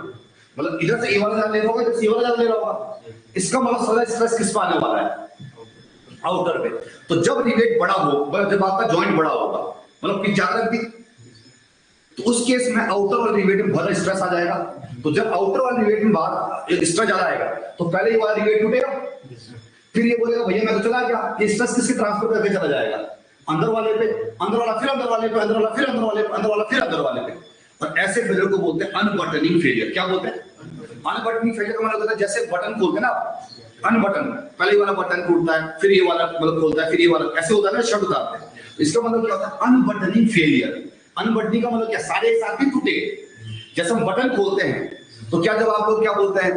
A: मतलब इधर से ए वाला ज्यादा ले रहा होगा, इधर से ए वाला ज्यादा ले रहा होगा, इसका मतलब सारा स्ट्रेस किस पर आने वाला है, आउटर पे। तो जब रिवेट बड़ा हो, जब आपका जॉइंट बड़ा होगा, मतलब कि ज्यादा भी, तो उस केस में आउटर वाले रिवेट में बहुत स्ट्रेस आ जाएगा। तो जब आउटर वाले रिवेट में बात स्ट्रेस ज्यादा आएगा, तो पहले ये वाला रिवेट टूटेगा, फिर ये बोलेगा भैया मैं तो चला गया, ये स्ट्रेस किसके ट्रांसफर करके चला जाएगा, अंदर वाले पे, अंदर वाला फिर अंदर वाले पे, अंदर वाला फिर अंदर वाले पे, अंदर वाला फिर अंदर वाले पे। और ऐसे फेलियर को बोलते हैं अनबटनिंग फेलियर। क्या बोलते हैं, अनबटनिंग फेलियर का मतलब होता है जैसे बटन खोलते हैं ना, अनबटन, पहले वाला बटन टूटता है, फिर ये वाला मतलब खोलता है, फिर ये वाला, ऐसे होता है ना, शब्द उतारते हैं। इसका मतलब क्या होता है, अनबटनिंग फेलियर। अनबटनिंग का मतलब क्या, सारे एक साथ ही टूटे। जैसे हम बटन खोलते हैं तो क्या, जब आप लोग क्या बोलते हैं,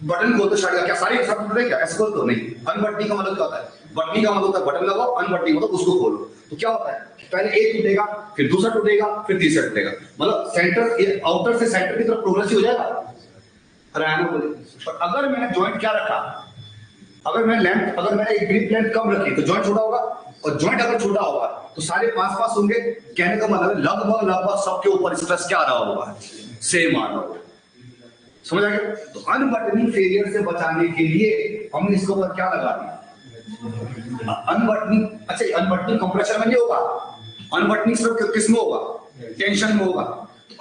A: बटन खोलते शर्ट का, क्या सारे एक साथ टूटे क्या, ऐसे खोल तो नहीं। अनबटनिंग का मतलब क्या होता है, बटनिंग का मतलब होता है बटन लगाओ, अनबटनिंग मतलब उसको खोलो। तो क्या होता है, पहले एक टूटेगा, फिर दूसरा टूटेगा, फिर तीसरा टूटेगा, मतलब सेंटर, आउटर से सेंटर की तरफ प्रोग्रेसिव हो जाएगा। पर अगर मैंने जॉइंट क्या रखा, अगर मैंने एक ग्रिप लेंथ कम रखी तो जॉइंट छोटा होगा, और जॉइंट अगर छोटा होगा तो सारे पास पास होंगे। कहने का मतलब लगभग सबके ऊपर स्ट्रेस क्या आ रहा होगा, सेम आ रहा होगा। समझ आ गया। तो अनबटनिंग फेलियर से बचाने के लिए हमने इसके ऊपर क्या लगा दिया, अनबटनिंग। अच्छा अनबटनिंग कंप्रेशन में नहीं होगा, अनबटनिंग सिर्फ किस में होगा, टेंशन में होगा।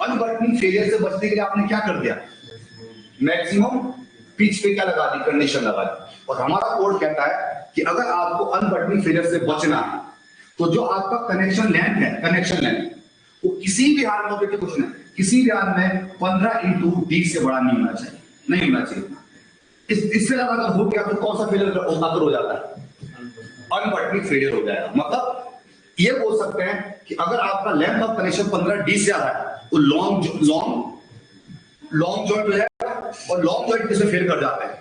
A: अनबटनिंग फेलियर से बचने के लिए आपने क्या कर दिया, मैक्सिमम पिच पे क्या लगा दी, कंडीशन लगा दी। और हमारा कोड कहता है कि अगर आपको अनबटनिंग फेलियर से बचना है तो जो आपका कनेक्शन लेंथ है, कनेक्शन लेंथ वो किसी भी हाल में, बेटे कुछ नहीं, किसी भी हाल में 15 × D से बड़ा नहीं होना चाहिए, नहीं होना चाहिए। इससे ज्यादा अगर हो गया तो कौन सा फेलियर अगर हो जाता है? अनबटनिंग फेलियर हो जाएगा। मतलब ये बोल सकते हैं कि अगर आपका लेंथ ऑफ कनेक्शन 15D से ज्यादा है तो लॉन्ग जॉइंट हो जाएगा। और लॉन्ग जॉइंट किसमें फेल कर जाते हैं?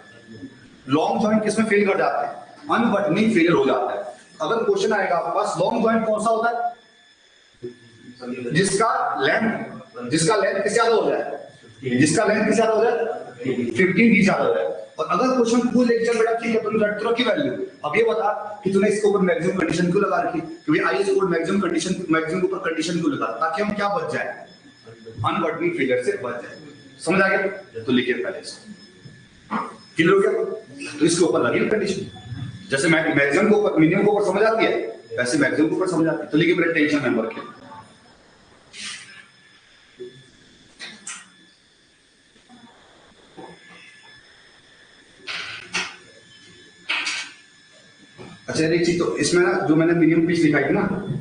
A: लॉन्ग जॉइंट किसमें फेल कर जाते हैं? अनबटनिंग फेलियर हो जाता है। अगर क्वेश्चन आएगा आपके पास लॉन्ग जॉइंट कौन सा होता है? जिसका लेंथ किससे ज्यादा हो जाए? जिसका लेंथ किससे ज्यादा हो जाए? 15D ज्यादा हो जाए। और अगर क्वेश्चन पूछ लेक्चर बेटा ठीक है तुमने रट की वैल्यू, अब ये बता कि तूने इसके ऊपर मैक्सिमम कंडीशन क्यों लगा रखी? क्योंकि आई इसके ऊपर मैक्सिमम के ऊपर कंडीशन क्यों लगा? ताकि हम क्या बच जाए? अनबटनिंग फेलियर से बच जाए। समझ आ गया? तो लिखिए पहले इसको। क्लियर हो गया? तो इसके ऊपर लगी कंडीशन। जैसे मैक्सिमम को ऊपर मिनिमम को ऊपर समझ आती है, वैसे मैक्सिमम को ऊपर समझ आती है। तो लिखिए मेरे टेंशन मेंबर के। अच्छा एक चीज, तो इसमें ना जो मैंने मिनिमम पिच लिखाई थी ना,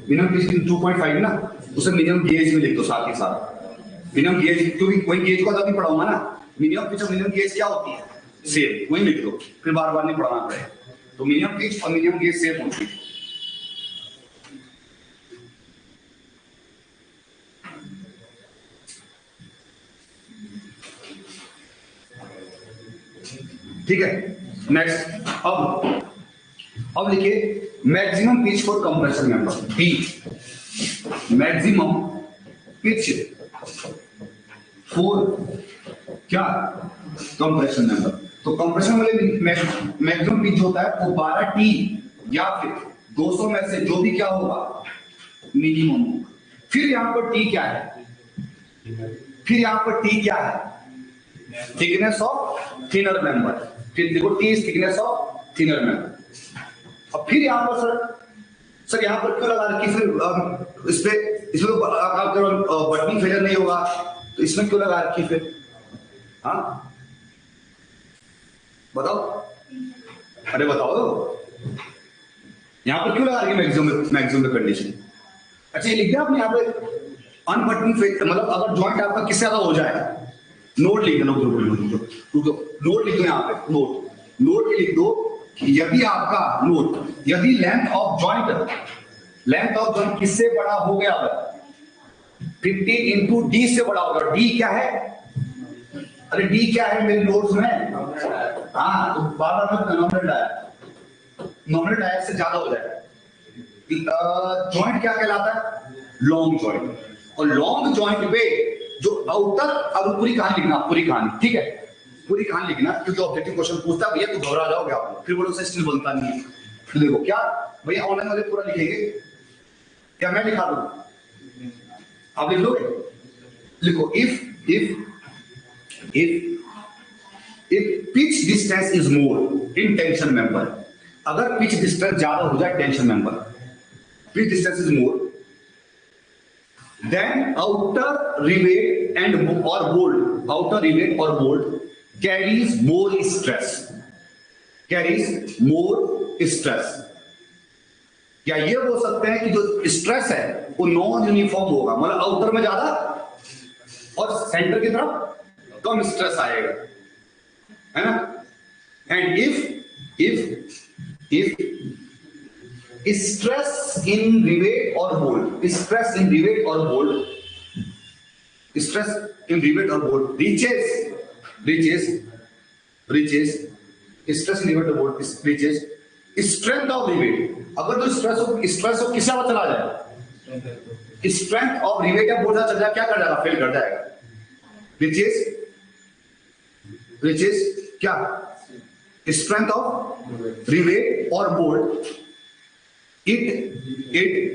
A: मिनिमम पिच 2.5 ना, उसे मिनिमम गेज में लिख दो साथ ही साथ। मिनिमम गेज, क्योंकि वही गेज को अभी पढ़ाऊंगा ना, मिनिमम पिच और मिनिमम गेज क्या होती है? सेम, वही लिख दो, फिर बार बार नहीं पढ़ाना पड़ेगा। तो मिनिमम पिच और मिनिमम गेज सेम होती है। ठीक है, नेक्स्ट। अब लिखिए maximum pitch for compression member B. Maximum pitch for क्या? Compression member. तो कंप्रेशन वाले मैक्सिमम पिच होता है वो 12T या फिर 200 में से जो भी क्या होगा मिनिमम होगा। फिर यहां पर T क्या है? Thickness of thinner member. फिर देखो T is thickness of thinner member. अब फिर यहां पर सर यहां पर क्यों लगा रखी? फिर इसमें तो बटनिंग फेलियर नहीं होगा, तो इसमें क्यों लगा रखी फिर? हाँ बताओ, अरे बताओ यहां पर क्यों लगा रखी मैक्सिमम कंडीशन? अच्छा ये लिख दिया आपने यहां पे अनबटनिंग फेलियर, मतलब अगर जॉइंट आपका किससे ज्यादा हो जाए, नोट लिख दो, नोट लिख दो यहाँ पे, नोट लिख दो। यदि आपका नोट, यदि लेंथ ऑफ जॉइंट किससे बड़ा हो गया? 15 इंटू डी से बड़ा होगा। डी क्या है? अरे डी क्या है मेरे नोट्स में? हाँ तो बार नॉमिनल डाया से ज्यादा हो जाएगा। जॉइंट क्या कहलाता है? Long joint. और लॉन्ग जॉइंट पे जो आउटर, अब पूरी कहानी लिखना, पूरी कहानी, ठीक है, पूरी कहानी लिखना, क्योंकि ऑब्जेक्टिव क्वेश्चन पूछता है भैया तो घबरा जाओगे आप, फिर बोलो से स्टिल बनता नहीं है। तो देखो क्या भैया ऑनलाइन वाले पूरा लिखेंगे या मैं लिखा दूं? आप लिख लोगे? लिखो if pitch distance is more in tension member. अगर पिच डिस्टेंस ज्यादा हो जाए tension member, pitch distance is more, then outer rivet or bolt carries more stress. क्या ये बोल सकते हैं कि जो स्ट्रेस है वो नॉन यूनिफॉर्म होगा, मतलब आउटर में ज्यादा और सेंटर की तरफ कम स्ट्रेस आएगा, है ना? And if stress in rivet or bolt reaches stress in rivet or bolt reaches strength of rivet। अगर तो स्ट्रेस हो किससे चला जाए? स्ट्रेंथ ऑफ रिवेट या बोल्ट चल जाए, क्या कर जाएगा? फेल कर जाएगा। रिचेज क्या? स्ट्रेंथ ऑफ रिवेट और बोल्ट इट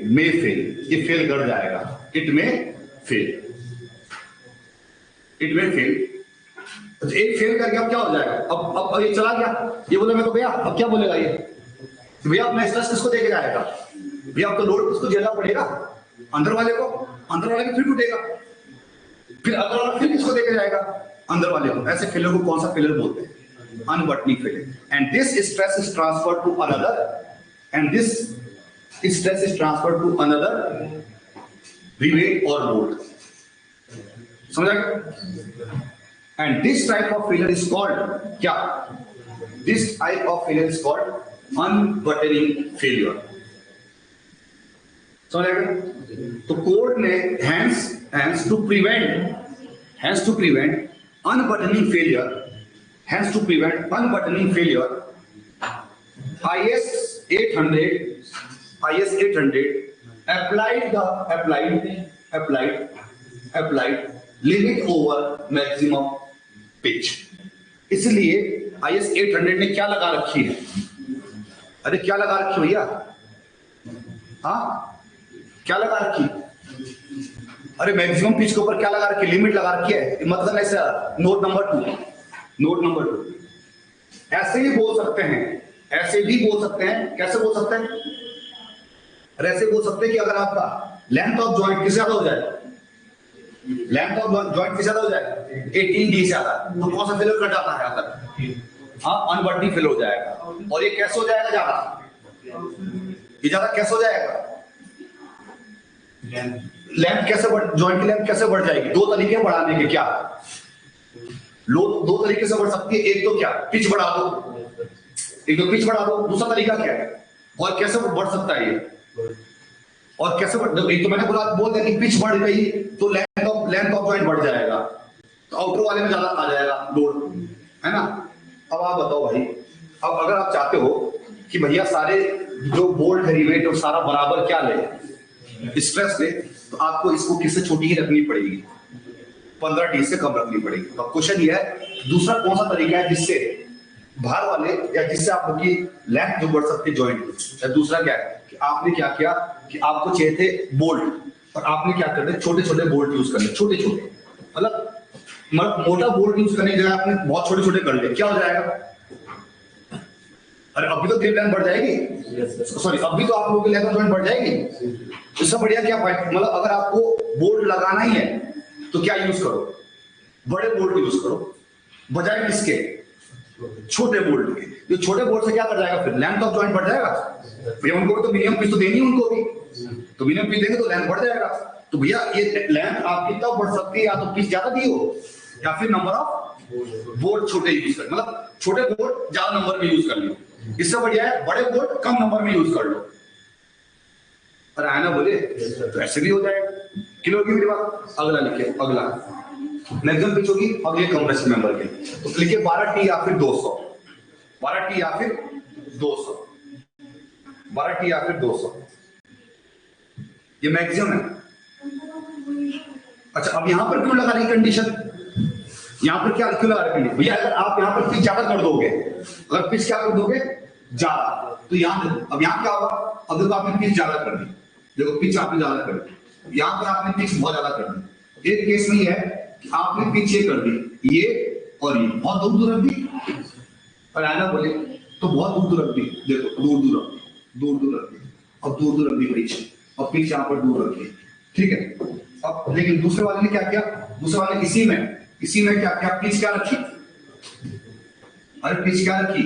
A: मे फेल, ये फेल कर जाएगा। It may fail. एक फेल करके अब क्या हो जाएगा? अब ये चला गया, ये बोले मैं तो भैया, अब क्या बोलेगा ये? भैया अपना स्ट्रेस किसको देके जाएगा? भैया अब तो लोड किसको झेलना पड़ेगा? अंदर वाले को। अंदर वाले को फिर टूटेगा, फिर अंदर वाला फिर किसको देके जाएगा? अंदर वाले को। ऐसे फेलियर को कौन सा फेलियर बोलते हैं? Unbuttoning failure. And this stress is transferred to another rivet और बोल्ट। समझा? And this type of failure is called क्या? This type of failure is called unbuttoning failure. समझ? तो कोर्ट ने hence to prevent unbuttoning failure IS 800 applied limit over maximum pitch। इसलिए IS 800 ने क्या लगा रखी है? अरे क्या लगा रखी भैया? हाँ, क्या लगा रखी? अरे मैक्सिमम पिच के ऊपर क्या लगा रखी? लिमिट लगा रखी है। मतलब ऐसा नोट नंबर टू ऐसे भी बोल सकते हैं, कैसे बोल सकते हैं? अरे ऐसे बोल सकते हैं कि अगर आपका लेंथ ऑफ जॉइंट किससे ज्यादा हो जाए, 18 डी से ज्यादा, तो कौन सा फेलियर कट जाता है यहाँ तक? हाँ, अनबटनिंग फेलियर हो जाएगा। और ये कैसे हो जाएगा ज्यादा? ये ज्यादा कैसे हो जाएगा? लेंथ कैसे जॉइंट की लेंथ कैसे बढ़ जाएगी? दो तरीके हैं बढ़ाने के। क्या दो तरीके से बढ़ सकती है? एक तो क्या, पिच बढ़ा दो, दूसरा तरीका क्या है? और कैसे बढ़ सकता है ये? और कैसे एक तो मैंने बोल दिया कि पिच बढ़ गई तो लेंथ ऑफ जॉइंट बढ़ जाएगा, तो आउटर वाले में ज्यादा आ जाएगा लोड, है ना? अब आप बताओ भाई, अब अगर आप चाहते हो कि भैया सारे जो बोल्ट है रिवेट और सारा बराबर क्या ले, स्ट्रेस ले, तो आपको इसको किससे छोटी ही रखनी पड़ेगी? 15 डी से कम रखनी पड़ेगी। तो क्वेश्चन ये है, दूसरा कौन सा तरीका है जिससे बाहर वाले या जिससे आपकी लेंथ जो बढ़ सकती है जॉइंट की? दूसरा क्या है कि आपने क्या किया कि आपको चाहिए थे बोल्ट, और आपने क्या कर दिया, छोटे छोटे बोल्ट यूज कर लिए, छोटे मतलब मोटा बोल्ट यूज करने की जगह आपने बहुत छोटे छोटे कर लिए। क्या हो जाएगा? अरे अभी तो ग्रिप लेंथ बढ़ जाएगी, सॉरी अभी तो आप लोगों की लेंथ ऑफ जॉइंट बढ़ जाएगी। इससे बढ़िया क्या मतलब अगर आपको बोल्ट लगाना ही है तो क्या यूज करो? बड़े बोल्ट यूज करो, बजाय किसके? छोटे बोल्ट के। जो छोटे बोल्ट से क्या कर जाएगा? फिर लेंथ ऑफ जॉइंट बढ़ जाएगा भैया। उनको तो मिनिमम पिच तो देनी है, उनको भी तो मिनिमम पिच देंगे तो लेंथ बढ़ जाएगा। तो भैया ये लेंथ आपकी तब बढ़ सकती है या तो पिच ज्यादा दी हो, या फिर नंबर ऑफ बोल्ट छोटे यूज कर, मतलब छोटे बोल्ट ज्यादा नंबर में यूज कर लो। इससे बढ़िया है बड़े बोल्ट कम नंबर में यूज कर लो। पर आना बोले तो ऐसे भी हो जाएगा। क्लियर की मेरी बात? अगला लिखिए, अगला मैक्सिमम पिच होगी अगले कंप्रेसर मेंबर के, तो लिखिए 12 टी या फिर 200, 12 टी या फिर 200, 12 टी या फिर 200, ये मैक्सिमम है। अच्छा, अब यहां पर क्यों लगा रही कंडीशन? यहां पर क्या क्यों लगा रही भैया? अगर आप यहां पर पिच ज्यादा कर दोगे, अगर पिच क्या कर दोगे ज्यादा, तो अब यहां क्या होगा? अब देखो आपने पिच ज्यादा कर दी, देखो पिच आपने ज्यादा कर दी, यहां पर आपने पिच बहुत ज्यादा कर दी। एक केस में है कि आपने पिच ये कर दी, ये और ये बहुत दूर रख दी, और आना बोले तो बहुत दूर रख दी, देखो दूर रख दी, अब दूर रख दी पिच, और पिच यहां पर दूर रख दी, ठीक है। अब लेकिन दूसरे वाले ने क्या किया? दूसरे वाले इसी में क्या क्या पिच क्या रखी? अरे पिच क्या रखी?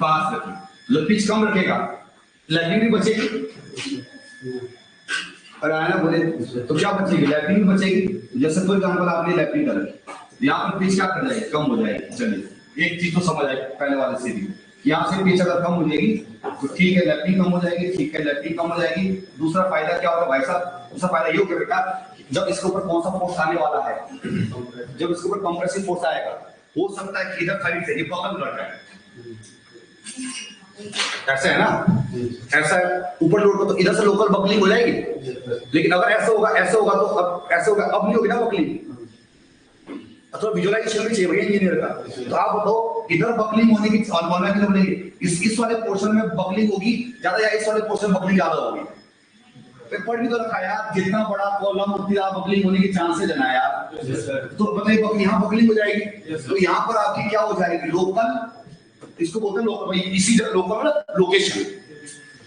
A: पास रखी। मतलब पिच कम रखेगा, लैपिंग भी बचेगी। और आना बोले तो क्या बचेगी? लैपिंग भी बचेगी। जैसे फॉर एग्जांपल आपने लैपिंग कर रखी, यहाँ पर पिच क्या कर जाएगी? कम हो जाएगी। चलिए एक चीज तो समझ आई पहले वाले से भी, यहाँ से पिच अगर कम हो जाएगी तो ठीक है लैपिंग कम हो जाएगी, ठीक है लैपिंग कम हो जाएगी। दूसरा फायदा क्या होगा भाई साहब? दूसरा फायदा ये होगा बेटा, जब इसके ऊपर कौन सा फोर्स आने वाला है, जब इसके ऊपर कंप्रेसिव फोर्स आएगा, हो सकता है कि इधर साइड से ये बबल कर जाए, ऐसा है ना, ऐसा है ऊपर लोड को, तो इधर से लोकल बकलिंग हो जाएगी। लेकिन अगर ऐसा होगा तो अब ऐसा होगा, अब नहीं होगी ना बकलिंग। तो विजुअलाइजेशन भी चाहिए भैया इंजीनियर का। तो आप बताओ इधर बकलिंग होने की इस वाले पोर्शन में बकलिंग होगी ज्यादा या इस वाले पोर्शन में बकलिंग ज्यादा होगी? पेपर भी तो रखा यार, जितना बड़ा कॉलम उतनी ज्यादा बकलिंग होने के चांसेस है ना यार। तो बताइए यहाँ बकलिंग हो जाएगी, तो यहाँ पर आपकी क्या हो जाएगी? लोकल, इसको बोलते हैं लोकल, इसी लोकल लोकेशन,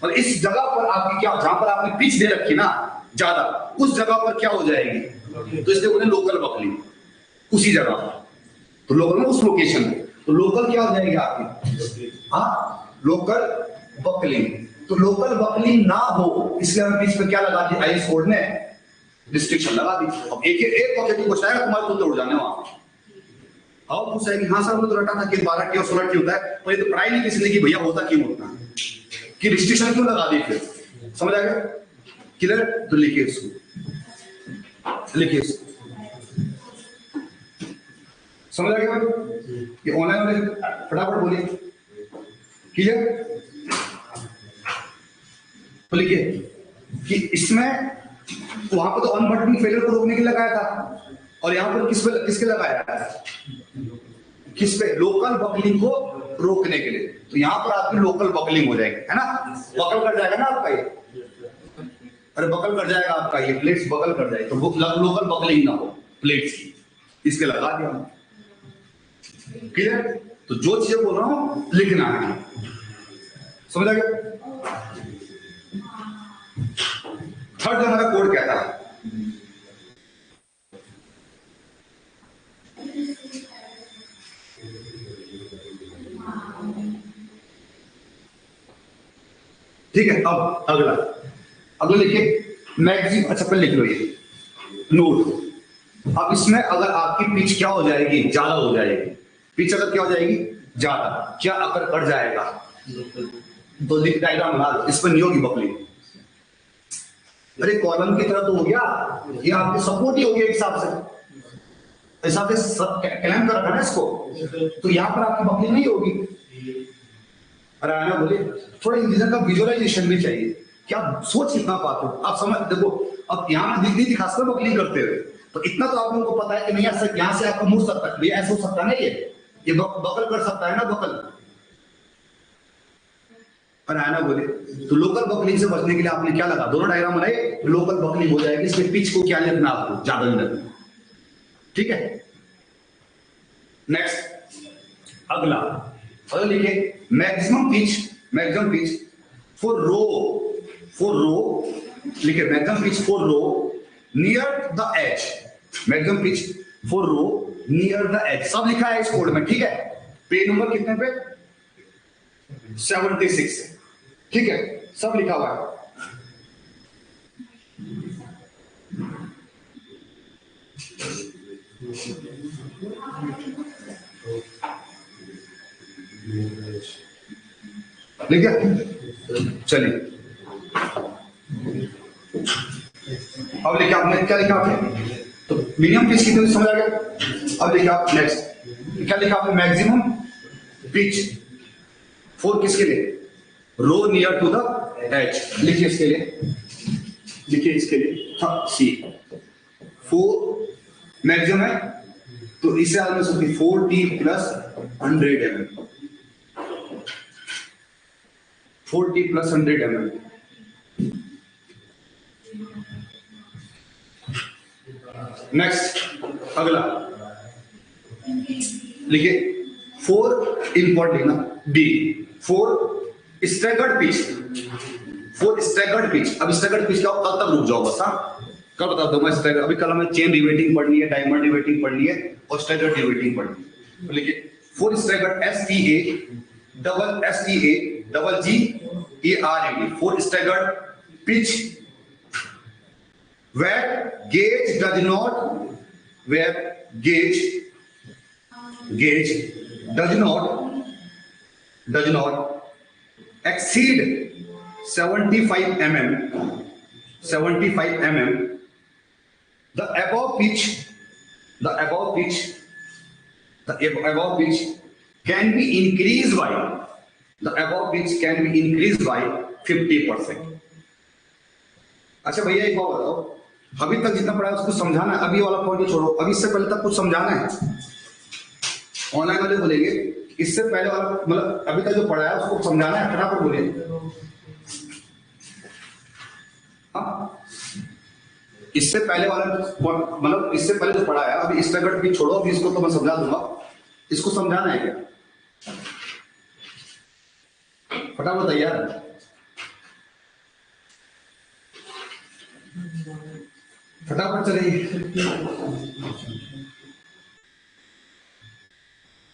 A: और इस जगह पर आपकी क्या, जहां पर आपने पिच दे रखी ना ज्यादा, उस जगह पर क्या हो जाएगी? तो इसलिए बोलते हैं लोकल बकलिंग, उसी जगह पर। तो लोकल में उस लोकेशन में, तो लोकल क्या हो जाएगी आपकी? हाँ, लोकल बकलिंग। तो लोकल बकलिंग ना हो इसलिए हमें पिच पे क्या लगा दी? आईएस कोड ने रिस्ट्रिक्शन लगा दी। अब एक पॉजिटिव क्वेश्चन आएगा तुम्हारे तो उड़ जाने वहां। और पूछा है कि हाँ सर, हमने तो रटा था कि 12 टी और 16 टी होता है, पर ये तो पढ़ाई नहीं किसी ने कि भैया होता क्यों होता है, कि रिस्ट्रिक्शन क्यों लगा दी फिर। समझ आ गया? क्लियर? तो लिखिए इसको, लिखिए इसको। समझ आ गया? ये ऑनलाइन वाले फटाफट बोलिए। क्लियर? तो लिखिए कि इसमें वहां पर तो अनबटनिंग फेलियर को रोकने के लिए लगाया था, और यहां पर किसके लगाया है? किस पे? लोकल बकलिंग को रोकने के लिए। तो यहां पर आपकी लोकल बकलिंग हो जाएगी, है ना? बकल कर जाएगा ना आपका ये, अरे बकल कर जाएगा आपका ये, प्लेट्स बकल कर जाएगी, तो लोकल बकलिंग ना हो प्लेट्स की, इसके लगा दिया। क्लियर? तो जो चीजें बोल रहा हूं लिखना है। समझ आ गया? थर्ड जो हमारा कोड कहता है, ठीक है। अब अगला लिखिए मैक्सिमम। अच्छा पहले लिख लो ये नोट। अब इसमें अगर आपकी पिच क्या हो जाएगी? ज्यादा हो जाएगी। पिच अगर क्या हो जाएगी? ज्यादा, क्या अगर कट जाएगा तो लिख डायग्राम बना लो, इसमें नहीं होगी बकलिंग। अरे कॉलम की तरह तो हो गया, ये आपकी सपोर्ट ही हो गया हिसाब से, हिसाब से क्लैम कर रखा ना इसको, तो यहां पर आपकी बकलिंग नहीं होगी। अरे आना बोले थोड़ा इन चीजों का विजुअलाइजेशन भी चाहिए, क्या सोच कितना पाते हो आप। समझ देखो, अब यहाँ दिख नहीं दिखा सकते बकलिंग करते हुए, तो इतना तो आप लोगों को पता है कि नहीं ऐसा यहाँ से आपका मुड़ सकता है, भैया ऐसा हो सकता है ना, ये बकल कर सकता है ना, बकल। और आना बोले तो लोकल बकलिंग से बचने के लिए आपने क्या लगा? दोनों डायग्राम बनाए, लोकल बकलिंग हो जाएगी। इसके पिच को क्या लिखना आपको? ज्यादा नहीं रखना, ठीक है। नेक्स्ट अगला लिखिए मैक्सिमम पिच फॉर रो लिखिए maximum pitch for row near the edge. Maximum pitch for row near the edge सब लिखा है इस कोड में, ठीक है। पेज नंबर कितने पे? 76, ठीक है, सब लिखा हुआ है। लिख गया? चलिए अब लिखा आपने, क्या लिखा आपने? तो मीडियम पिच कितनी समझ आ गया। अब लिखा आप नेक्स्ट, क्या लिखा आपने? मैक्सिमम पिच फॉर किसके लिए? रो नियर टू द एज। लिखिए इसके लिए, लिखिए इसके लिए सी 4 मैक्सिमम है, तो इसे आगे सकती 4t plus 100 mm, 4t plus 100 mm। Next अगला लिखिए 4 इंपॉर्टेंट लिखना B 4 staggered pitch. 4 staggered pitch. अब स्टैगर्ड पिच का कल तक रुक जाओ बस, हाँ कल बता दो मैं स्टैगर्ड। अभी कल हमें चेन रिवेटिंग पढ़नी है, डायमंड रिवेटिंग पढ़नी है और स्टैगर्ड रिवेटिंग पढ़नी है। तो लिखिए 4 staggered STAGGERAD 4 staggered pitch where gauge does not exceed 75 mm. The above pitch can be increased by 50%. अच्छा भैया एक बात बताओ, अभी तक जितना पढ़ा है उसको समझाना है, अभी वाला पॉइंट छोड़ो, अभी इससे पहले तक कुछ समझाना है। ऑनलाइन वाले बोलेंगे इससे पहले वाला मतलब अभी तक जो पढ़ा है उसको समझाना है, फटाफट बोलिए। हाँ इससे पहले वाला मतलब इससे पहले जो पढ़ा है अभी स्टैगर्ड भी छोड़ो, अभी इसको तो मैं समझा दूंगा, इसको समझाना है क्या? फटाफट तैयार है? फटाफट चलिए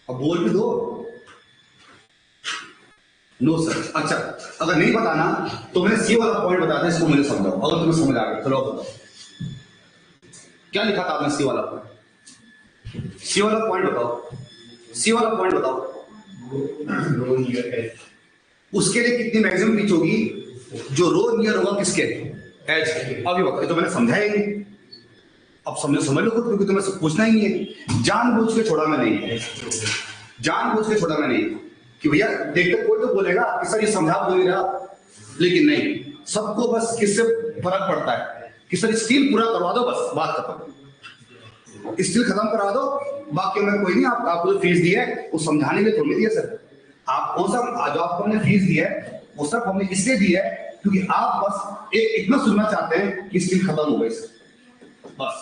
A: अब बोल भी दो। No sir. अच्छा अगर नहीं बताना तो मैं सी वाला पॉइंट बताता इसको मुझे समझाओ, अगर तुम्हें समझ आ गया चलो बताओ क्या लिखा था आपने सी वाला पॉइंट। सी वाला पॉइंट बताओ, सी वाला पॉइंट बताओ, उसके लिए कितनी मैक्सिमम पिच होगी जो रो नियर होगा किसके, एज के। अभी बताओ, तो मैंने समझाया ही नहीं, अब समझ लो खुद, क्योंकि तुम्हें सब पूछना ही नहीं है। जानबूझ के छोड़ा मैं नहीं, जानबूझ के छोड़ा मैं नहीं कि भैया देखते कोई तो बोलेगा कि सर ये समझा बोल रहा, लेकिन नहीं, सबको बस किससे फर्क पड़ता है कि सर स्किल पूरा करवा दो, बस बात खत्म, स्किल खत्म करा दो, बाकी में कोई नहीं। आपको जो फीस दी है वो समझाने के लिए थोड़ी दी है सर। आप कौन सा जो आपको हमने फीस दी है वो सब हमने इसलिए दी है क्योंकि आप बस इतना सुनना चाहते हैं कि स्किल खत्म हो गई सर, बस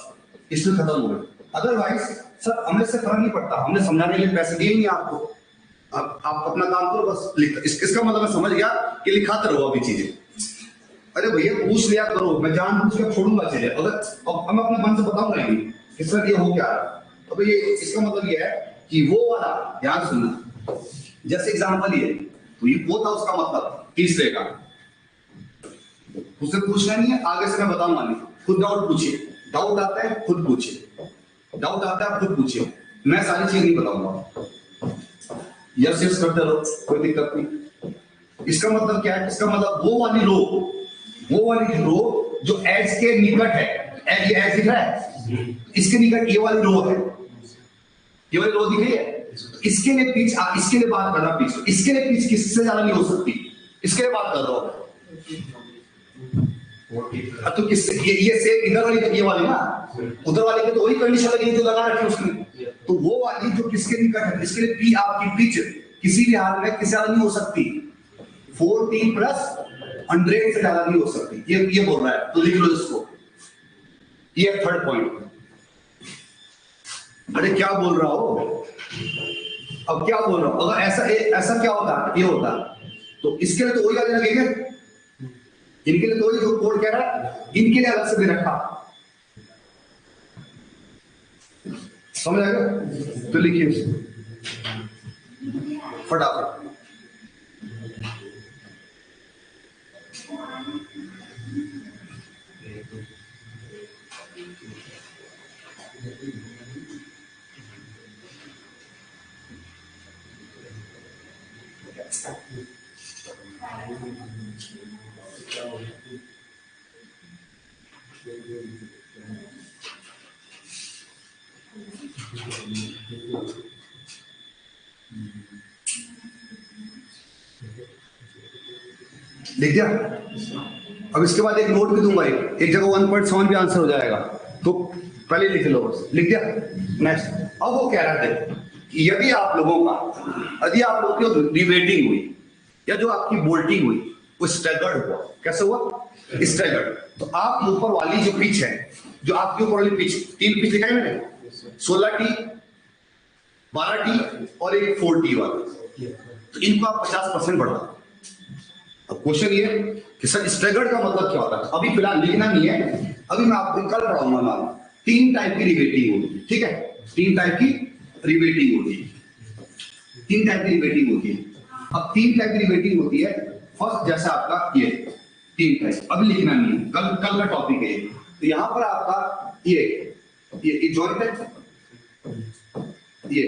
A: स्किल खत्म हो गई। अदरवाइज सर हमने से फर्क नहीं पड़ता, हमने समझाने के लिए पैसे दिए नहीं आपको, आप अपना काम करो बस। इसका मतलब मैं समझ गया कि लिखाते रहो अभी चीजें। अरे भैया पूछ लिया करो, मैं जानबूझ के छोड़ूंगा चीजें, अगर अब मैं अपने मन से बताऊंगा नहीं कि सर ये हो क्या रहा। अब ये इसका मतलब ये है कि वो वाला ध्यान सुनना, जैसे एग्जांपल ये तो ये वो था, उसका मतलब तीसरे का उससे पूछना नहीं है, आगे से मैं बताऊंगा नहीं, खुद डाउट पूछिए, डाउट आता है खुद पूछिए, डाउट आता है खुद पूछिए, मैं सारी चीज नहीं बताऊंगा। यस यस करते रहो, कोई दिक्कत नहीं। इसका मतलब क्या है, इसका मतलब वो वाली रो जो एज के निकट है, ये एज दिख रहा है, इसके निकट ये वाली रो है, ये वाली रो दिख रही है, इसके लिए पिच, इसके लिए बात कर रहा पिच, तो इसके लिए पिच किससे ज्यादा नहीं हो सकती, इसके लिए बात कर रहा हूं। तो किससे, ये से इधर वाली, ये वाली ना, उधर वाली के तो वही कंडीशन लगी जो लगा रखी उसने, तो वो वाली जो किसके निकट है, इसके लिए पी आपकी पिच किसी भी हाल में किसी ज्यादा नहीं हो सकती, 40 प्लस 100 से ज्यादा नहीं हो सकती, ये बोल रहा है, तो लिख लो इसको, ये थर्ड पॉइंट। अरे क्या बोल रहा हो, अब क्या बोल रहा हूं, अगर ऐसा क्या होता, ये होता, तो इसके लिए तो वही वाली लगेगा, इनके लिए तो वही जो कोड कह रहा है, इनके लिए अलग से दे रखा, समझ आएगा। तो लिखिए फटाफट, लिख दिया। अब इसके बाद एक नोट भी दूंगा, एक जगह 1.7 भी आंसर हो जाएगा, तो पहले लिख लो, बस लिख दिया। नेक्स्ट, अब वो कह रहा है यदि आप लोगों की रिवेटिंग हुई या जो आपकी बोल्टिंग हुई वो स्टैगर्ड हुआ, कैसे हुआ, स्टैगर्ड, तो आप ऊपर वाली जो पिच है, जो आपकी ऊपर वाली पिच, 3 पिच लिखा है मैंने, 16T, 12T और एक 4T वाला, तो इनको आप 50% बढ़ा। अब क्वेश्चन ये कि सर स्टैगर्ड का मतलब क्या होता है, अभी फिलहाल लिखना नहीं है, अभी मैं आपको कल पढ़ाऊंगा ना। 3 टाइप की रिवेटिंग होगी, ठीक है, 3 टाइप की रिवेटिंग होगी, 3 टाइप की रिवेटिंग होती है। अब 3 टाइप की रिवेटिंग होती है, फर्स्ट जैसा आपका ये 3 टाइप, अभी लिखना नहीं है, कल का टॉपिक है। तो यहां पर आपका ये जॉइंट है, ये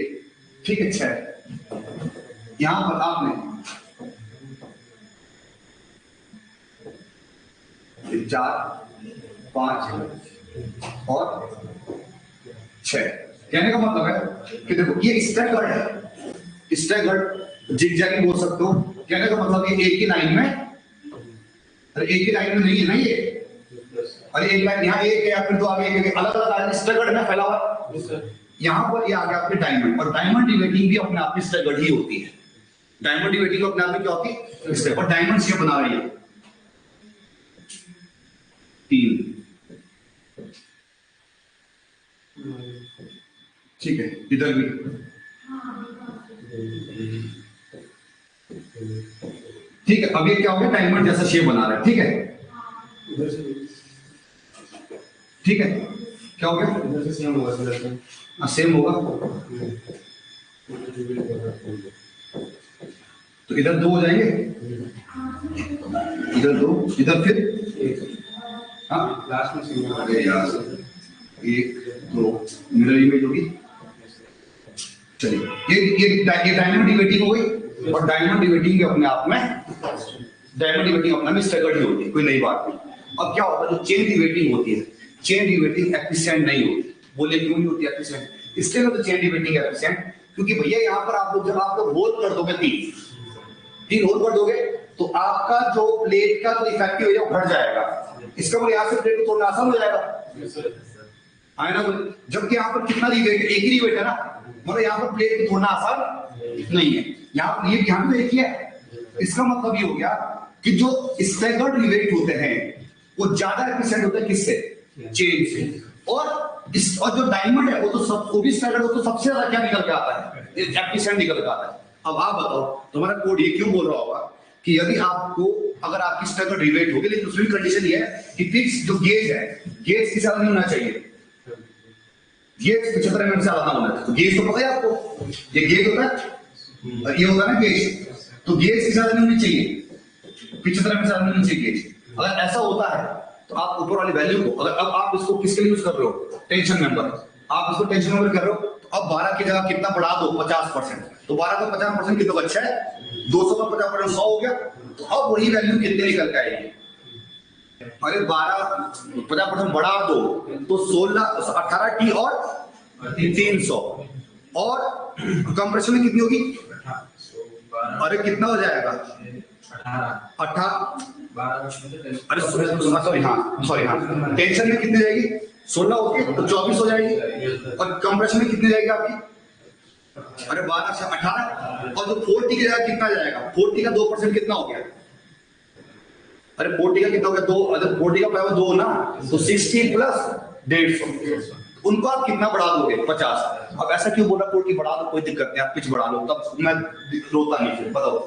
A: ठीक है, 6, यहां पर आपने 4, 5 और 6, कहने का मतलब है कि देखो ये स्टैगर्ड है, स्टैगर्ड जिगजैगिंग बोल सकते हो, कहने का मतलब ये एक ही लाइन में, अरे एक ही लाइन में नहीं है ना ये, अरे एक लाइन यहाँ एक है या फिर 2 आगे एक अलग अलग लाइन स्टैगर्ड में फैला हुआ, यहाँ पर ये आ गया आपके डायमंड, और डायमंड रिवेटिंग भी अपने आप में स्टैगर्ड ही होती है, डायमंड रिवेटिंग अपने आप में क्या होती है, और डायमंड शेप बना रही है 3, ठीक है, इधर भी ठीक है। अब ये क्या हो गया, डायमंड जैसा शेप बना रहा है, ठीक है, ठीक है, क्या हो गया, सेम होगा, सेम होगा, तो इधर 2 हो जाएंगे, इधर 2, इधर फिर लास्ट में यार 1, 2 मिरर इमेज होगी, चलिए ये डायनामिक डिबेटिंग हो गई, और डायनामिक डिबेटिंग भी अपने आप में, डायनामिक डिबेटिंग अपने में स्ट्रगल ही होती है, कोई नई बात नहीं। अब क्या होता है, जो चेन डिबेटिंग होती है, चेन डिबेटिंग एफिशिएंट नहीं होती। बोले क्यों नहीं होती एफिशिएंट? इसलिए तो चेन डिबेटिंग एफिशिएंट, क्योंकि भैया यहाँ पर आप लोग जब आप लोग होल कर दोगे, तीन होल कर दोगे, तो आपका जो प्लेट का जो इफेक्टिव एरिया घट जाएगा। इसका मतलब यहाँ से प्लेट को तोड़ना आसान हो जाएगा, है ना? जबकि यहाँ पर कितना रिवेट, एक ही रिवेट है ना, मतलब यहाँ पर प्लेट को तोड़ना आसान नहीं है। यहाँ ये ध्यान में देखिए, इसका मतलब ये हो गया कि जो स्टैगर्ड रिवेट होते हैं वो ज्यादा एफिशिएंट होते हैं किससे? चेन से। और जो डायमंड है वो तो वो भी स्टैगर्ड, वो तो सबसे ज्यादा क्या निकल के आता है? एफिशिएंट निकल के आता है। अब आप बताओ, तुम्हारा कोड ये क्यों बोल रहा होगा कि यदि आपको, अगर आपकी स्टैगर्ड रिवेट होगी, लेकिन उसमें कंडीशन ये है कि फिक्स जो गेज है, गेज की ज्यादा नहीं होना चाहिए, गेज 75 mm से ज्यादा होना चाहिए। तो गेज तो पता है आपको, ये गेज होता है, ये होता है ना गेज, तो गेज की ज्यादा नहीं होनी चाहिए, 75 mm से ज्यादा नहीं होनी चाहिए गेज। अगर ऐसा होता है तो आप ऊपर वाली वैल्यू को, अगर अब आप इसको किसके लिए यूज कर रहे हो? टेंशन मेंबर, आप इसको टेंशन मेंबर कर रहे हो, तो अब 12 की जगह कितना बढ़ा दो? 50%। तो 12 का 50% कितना अच्छा है? 200 का 50% 100 हो गया। तो अब वही वैल्यू कितने निकल के आएगी? अरे 12 50% बढ़ा दो तो 16 18 टी और 300, और कंप्रेशन में कितनी होगी? अरे कितना हो जाएगा? 18 अरे सॉरी हाँ टेंशन में कितनी जाएगी? 16 होती है तो 24 हो जाएगी, और कंप्रेशन में कितनी जाएगी आपकी? अरे 12 से 18, और जो 40 की जगह कितना जाएगा? 40 का 2% कितना हो गया? अरे 40 का कितना हो गया? 2, अगर 40 का पावर 2 ना, तो 60 प्लस 150, उनको आप कितना बढ़ा दोगे? 50। अब ऐसा क्यों बोला कोड की बढ़ा दो, कोई दिक्कत नहीं, आप पिच बढ़ा लो, तब मैं रोता नहीं। फिर बताओ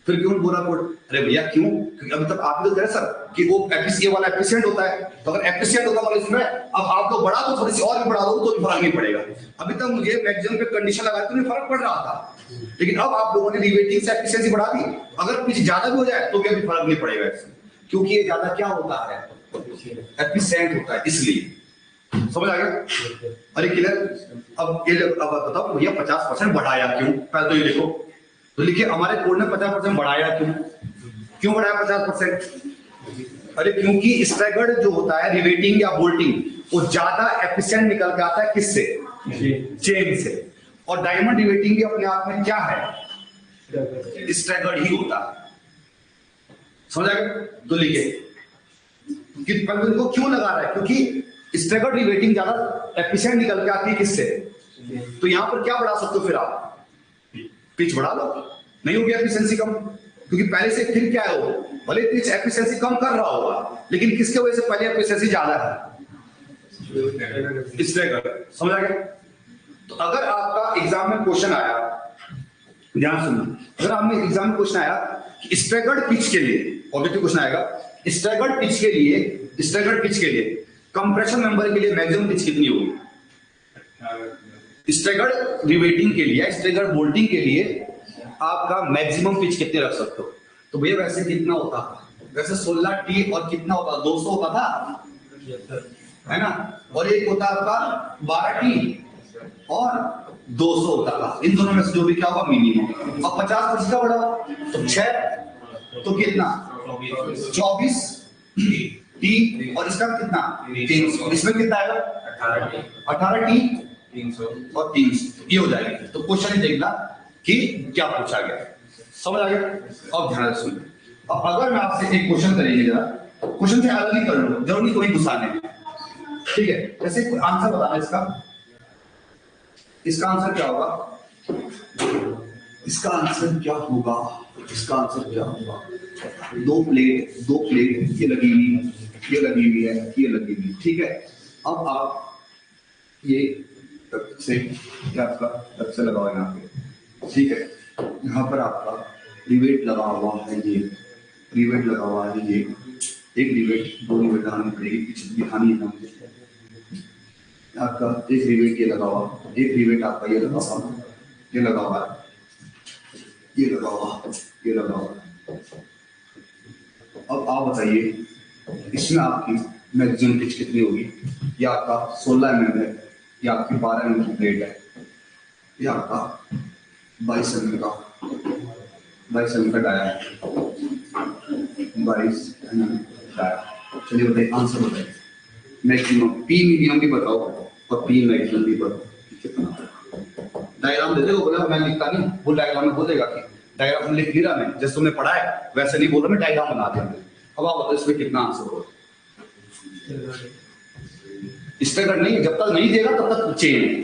A: फिर क्यों बोला कोड? अरे भैया क्यों? क्योंकि अभी तक आप लोग कह रहे सर कि वो एफिशिएंट वाला एफिशिएंट होता है, तो अगर एफिशिएंट होता है इसमें, अब आप लोग बढ़ा दो, थोड़ी सी और भी बढ़ा दो तो भी फर्क नहीं पड़ेगा। अभी तक मुझे मैक्सिमम पे कंडीशन लगा के फर्क पड़ रहा था, लेकिन अब आप लोगों ने रिवेटिंग से एफिशिएंसी बढ़ा दी, अगर पिच ज्यादा भी हो जाए तो भी अभी फर्क नहीं पड़ेगा, क्योंकि ये ज्यादा क्या होता है? एफिशिएंट होता है, इसलिए। समझ आ गया? अरे क्लियर? अब ये अब बताओ भैया 50% बढ़ाया क्यों? पहले तो ये देखो, तो लिखिए हमारे कोड ने 50% बढ़ाया क्यों? क्यों बढ़ाया 50%? अरे क्योंकि स्टैगर्ड जो होता है रिवेटिंग या बोल्टिंग, वो ज्यादा एफिशिएंट निकल के आता है किससे? चेन से। और डायमंड रिवेटिंग भी अपने आप में क्या है? स्टैगर्ड ही होता है। समझ आ गया? तो लिखिए कि को क्यों लगा रहा है, क्योंकि स्टैगर्ड रिवेटिंग ज्यादा एफिशिएंट निकल के आती है किससे? तो यहां पर क्या बढ़ा सकते हो फिर आप? पिच बढ़ा लो, नहीं होगी एफिशिएंसी कम, क्योंकि पहले से फिर क्या है, वो भले पिच एफिशिएंसी कम कर रहा होगा, लेकिन किसके वजह से पहले एफिशिएंसी ज्यादा है? स्टैगर्ड। समझ आ गया? तो अगर आपका एग्जाम में क्वेश्चन आया, ध्यान सुनो, अगर आपने एग्जाम में क्वेश्चन आया कि स्टैगर्ड पिच के लिए, ऑब्जेक्टिव क्वेश्चन आएगा, स्टैगर्ड पिच के लिए कंप्रेशन मेंबर के लिए मैक्सिमम पिच कितनी होगी? स्टैगर्ड रिवेटिंग के लिए, स्टैगर्ड बोल्टिंग के लिए आपका मैक्सिमम पिच कितने रख सकते हो? तो भैया वैसे कितना होता? वैसे 16 टी और कितना होता? 200 होता था, है ना? और एक होता आपका 12 टी और 200 होता था। इन दोनों में से जो भी क्या होगा? मिनिमम। अब 50% का बढ़ा तो 6, तो कितना? 24 टी, और इसका कितना? 300। इसमें कितना आएगा? 18 टी 300 और 300, ये हो जाएगी। तो क्वेश्चन देखना कि क्या पूछा गया। समझ आ गया? अब ध्यान से सुनिए। अब अगर मैं आपसे एक क्वेश्चन करेंगे, जरा क्वेश्चन से अलग ही कर लो, जरूरी कोई घुसाने, ठीक है? जैसे आंसर बताना इसका आंसर क्या होगा? इसका आंसर क्या होगा? दो प्लेट ये लगी हुई है, ये लगी हुई, ठीक है? अब आप ये से क्या आपका तब से लगाओ यहाँ पे, ठीक है? यहाँ पर आपका रिवेट लगा हुआ है, ये रिवेट लगा हुआ है, ये एक रिवेट, दो रिवेट लगानी पड़ेगी, पीछे दिखानी है मुझे। आपका एक रिवेट ये लगा हुआ, एक रिवेट आपका ये लगा हुआ, ये लगा हुआ है, ये लगा हुआ, ये लगा हुआ। अब आप बताइए इसमें आपकी मैक्सिमम पिच कितनी होगी? ये आपका 16 mm है, ये आपकी 12 mm की प्लेट है, ये आपका 22 mm का डाया है, 22 mm डाया। चलिए बताइए आंसर बताइए। मैक्सिमम पी मीडियम भी बताओ और पी मैक्सिमम भी बताओ कितना। डायग्राम दे देगा, बोला मैं लिखता नहीं, वो डायग्राम में बोलेगा कि डायग्राम लिख नहीं रहा मैं, जैसे तुमने पढ़ा है वैसे नहीं बोल रहा मैं, डायग्राम बना दिया। अब आप बताओ इसमें कितना आंसर होगा। स्टेगर्ड नहीं, जब तक नहीं देगा तब तक चेन है,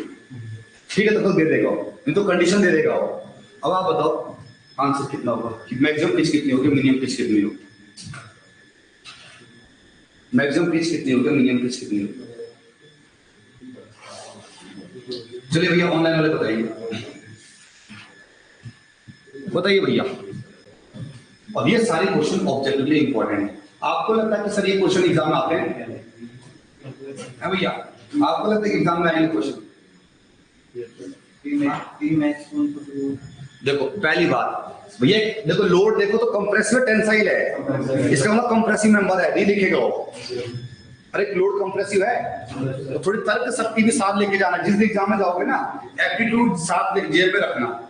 A: ठीक है, तब तक दे देगा, नहीं तो कंडीशन दे देगा। अब आप बताओ आंसर कितना होगा, कि मैक्सिमम पिच कितनी होगी, मिनिमम पिच कितनी होगी, मैक्सिमम पिच कितनी होगी, मिनिमम पिच कितनी होगी। चलिए भैया ऑनलाइन वाले बताइए, बताइए भैया। अब ये सारे क्वेश्चन ऑब्जेक्टिवली इंपॉर्टेंट है। आपको लगता है कि सर ये क्वेश्चन एग्जाम में आते हैं भैया? आपको लगता है एग्जाम में आएंगे क्वेश्चन? देखो पहली बात भैया, देखो लोड देखो तो कंप्रेसिव टेंसाइल है, इसका मतलब कंप्रेसिव मेंबर है, नहीं लिखेगा वो। अरे लोड कंप्रेसिव है तो थोड़ी तर्क शक्ति भी साथ लेके जाना, जिस दिन एग्जाम में जाओगे ना एप्टीट्यूड साथ जेब में रखना।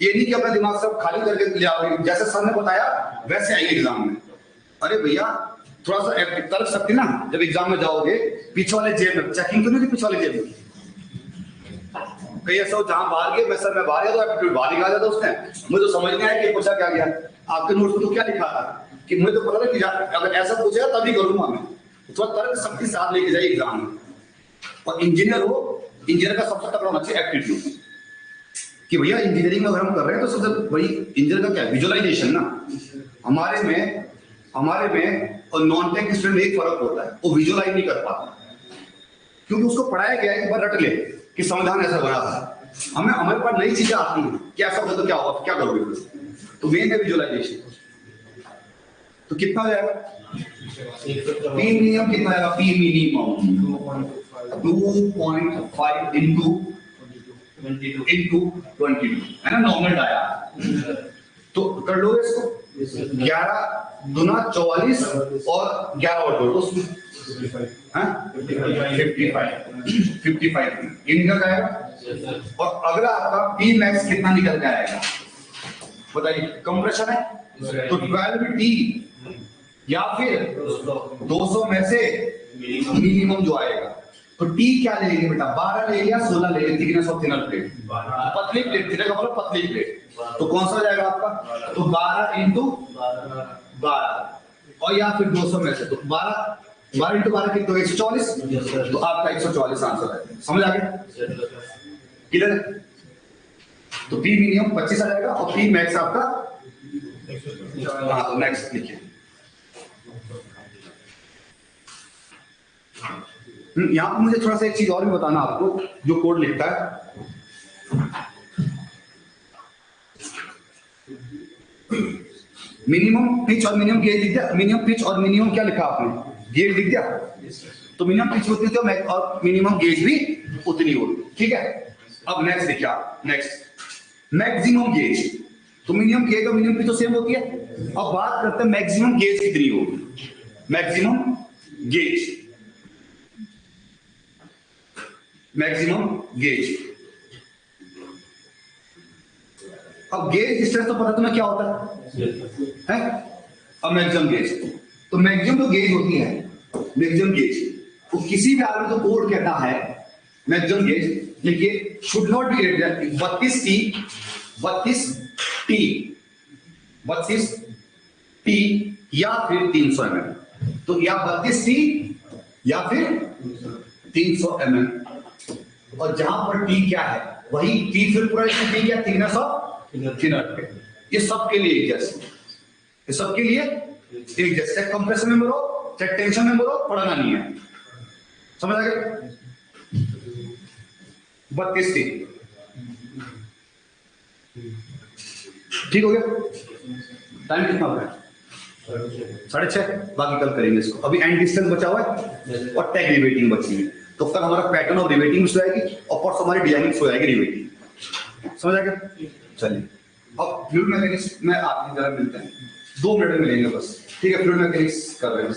A: ये नहीं कि अपना दिमाग सब खाली करके ले आओगे, जैसे सर ने बताया वैसे आएंगे एग्जाम में। अरे भैया थोड़ा सा तर्क शक्ति ना, जब एग्जाम में जाओगे पीछे वाले जेब में चेकिंग तो नहीं थी, पीछे वाले जेब में कहीं ऐसा हो जहां बाहर गए, मैं सर मैं बाहर गया तो एप्टीट्यूड बाहर निकाल दिया था उसने, मुझे तो समझ नहीं आया कि पूछा क्या गया। आपके नोट्स में तो क्या लिखा था कि मुझे तो पता था कि अगर ऐसा पूछेगा तभी करूंगा मैं। थोड़ा तर्क शक्ति साथ लेके जाइए एग्जाम में। और इंजीनियर हो, इंजीनियर का सबसे तगड़ा होना चाहिए एप्टीट्यूड, कि भैया इंजीनियरिंग में अगर हम कर रहे हैं तो सबसे बड़ी इंजीनियर का क्या है, विजुअलाइजेशन ना। हमारे में और नॉन टेक स्टूडेंट में एक फर्क होता है, वो विजुअलाइज नहीं कर पाता क्योंकि उसको पढ़ाया गया है एक बार रट ले कि संविधान ऐसा बना था। हमारे पास नई चीजें आती हैं कि ऐसा होगा तो क्या होगा, क्या करोगे, तो मेन है विजुअलाइजेशन। तो कितना हो जाएगा पी मिनिमम, कितना आएगा पी मिनिमम 2.5 into 22 है ना, नॉर्मल आया। तो कर लो इसको 11 दूना 44 और 11 और 2 55 ये निकल जाएगा। और अगला आपका पी मैक्स कितना निकल के आएगा बताइए, कंप्रेशन है तो 12T या फिर 200 में से मिनिमम जो आएगा। तो टी क्या ले लेंगे बेटा, 12 ले लिया, 16 ले लिया, थिकनेस ऑफ थिनर प्लेट, पतली प्लेट, थिनर का मतलब पतली प्लेट, तो कौन सा हो जाएगा आपका, तो 12 into 12 और या फिर 200 में से, तो 12 into 12 कितना, 144, तो आपका 144 आंसर है। समझ आ गया, क्लियर है? तो पी मिनिमम 25 आ जाएगा और पी मैक्स आपका, हाँ तो नेक्स्ट लिखिए। यहाँ पर मुझे थोड़ा सा एक चीज और भी बताना आपको, जो कोड लिखता है मिनिमम पिच और मिनिमम गेज लिख दिया, मिनिमम पिच और मिनिमम क्या लिखा आपने, गेज लिख दिया, तो मिनिमम पिच उतनी थी और मिनिमम गेज भी उतनी होगी, ठीक है। अब नेक्स्ट देखिए आप, नेक्स्ट मैक्सिमम गेज, तो मिनिमम गेज और मिनिमम पिच तो सेम होती है। अब बात करते हैं मैक्सिमम गेज कितनी होगी, मैक्सिमम गेज, मैक्सिमम गेज। अब गेज डिस्टेंस तो पता तुम्हें क्या होता है? अब मैक्सिमम गेज, तो मैक्सिमम जो गेज होती है, मैक्सिमम गेज वो किसी भी आदमी को कोड कहता है मैक्सिमम गेज, देखिए should not be greater 32T या फिर 300 mm, तो या 32T या फिर 300 mm। और जहां पर T क्या है वही T फिर पूरा T क्या, थिकनेस ऑफ थिनर प्लेट। ये सबके लिए एक जैसे, ये सबके लिए एक जैसे, कंप्रेशन मेंबर हो चाहे टेंशन मेंबर हो, पढ़ना नहीं है, समझ आ गया। 32T ठीक हो गया। टाइम कितना हो गया, 6:30, बाकी कल करेंगे इसको। अभी एंड डिस्टेंस बचा हुआ है और टैग रिवेटिंग बची है, तो तक हमारा पैटर्न ऑफ रिवेटिंग शुरू आएगी और परसों हमारी डिजाइनिंग शुरू आएगी रिवेटिंग, समझ आ गया। चलिए अब फ्लूइड मैकेनिक्स में आपकी जरा मिलते हैं, 2 मिनट में मिलेंगे बस, ठीक है। फ्लूइड मैकेनिक्स कर रहे हैं।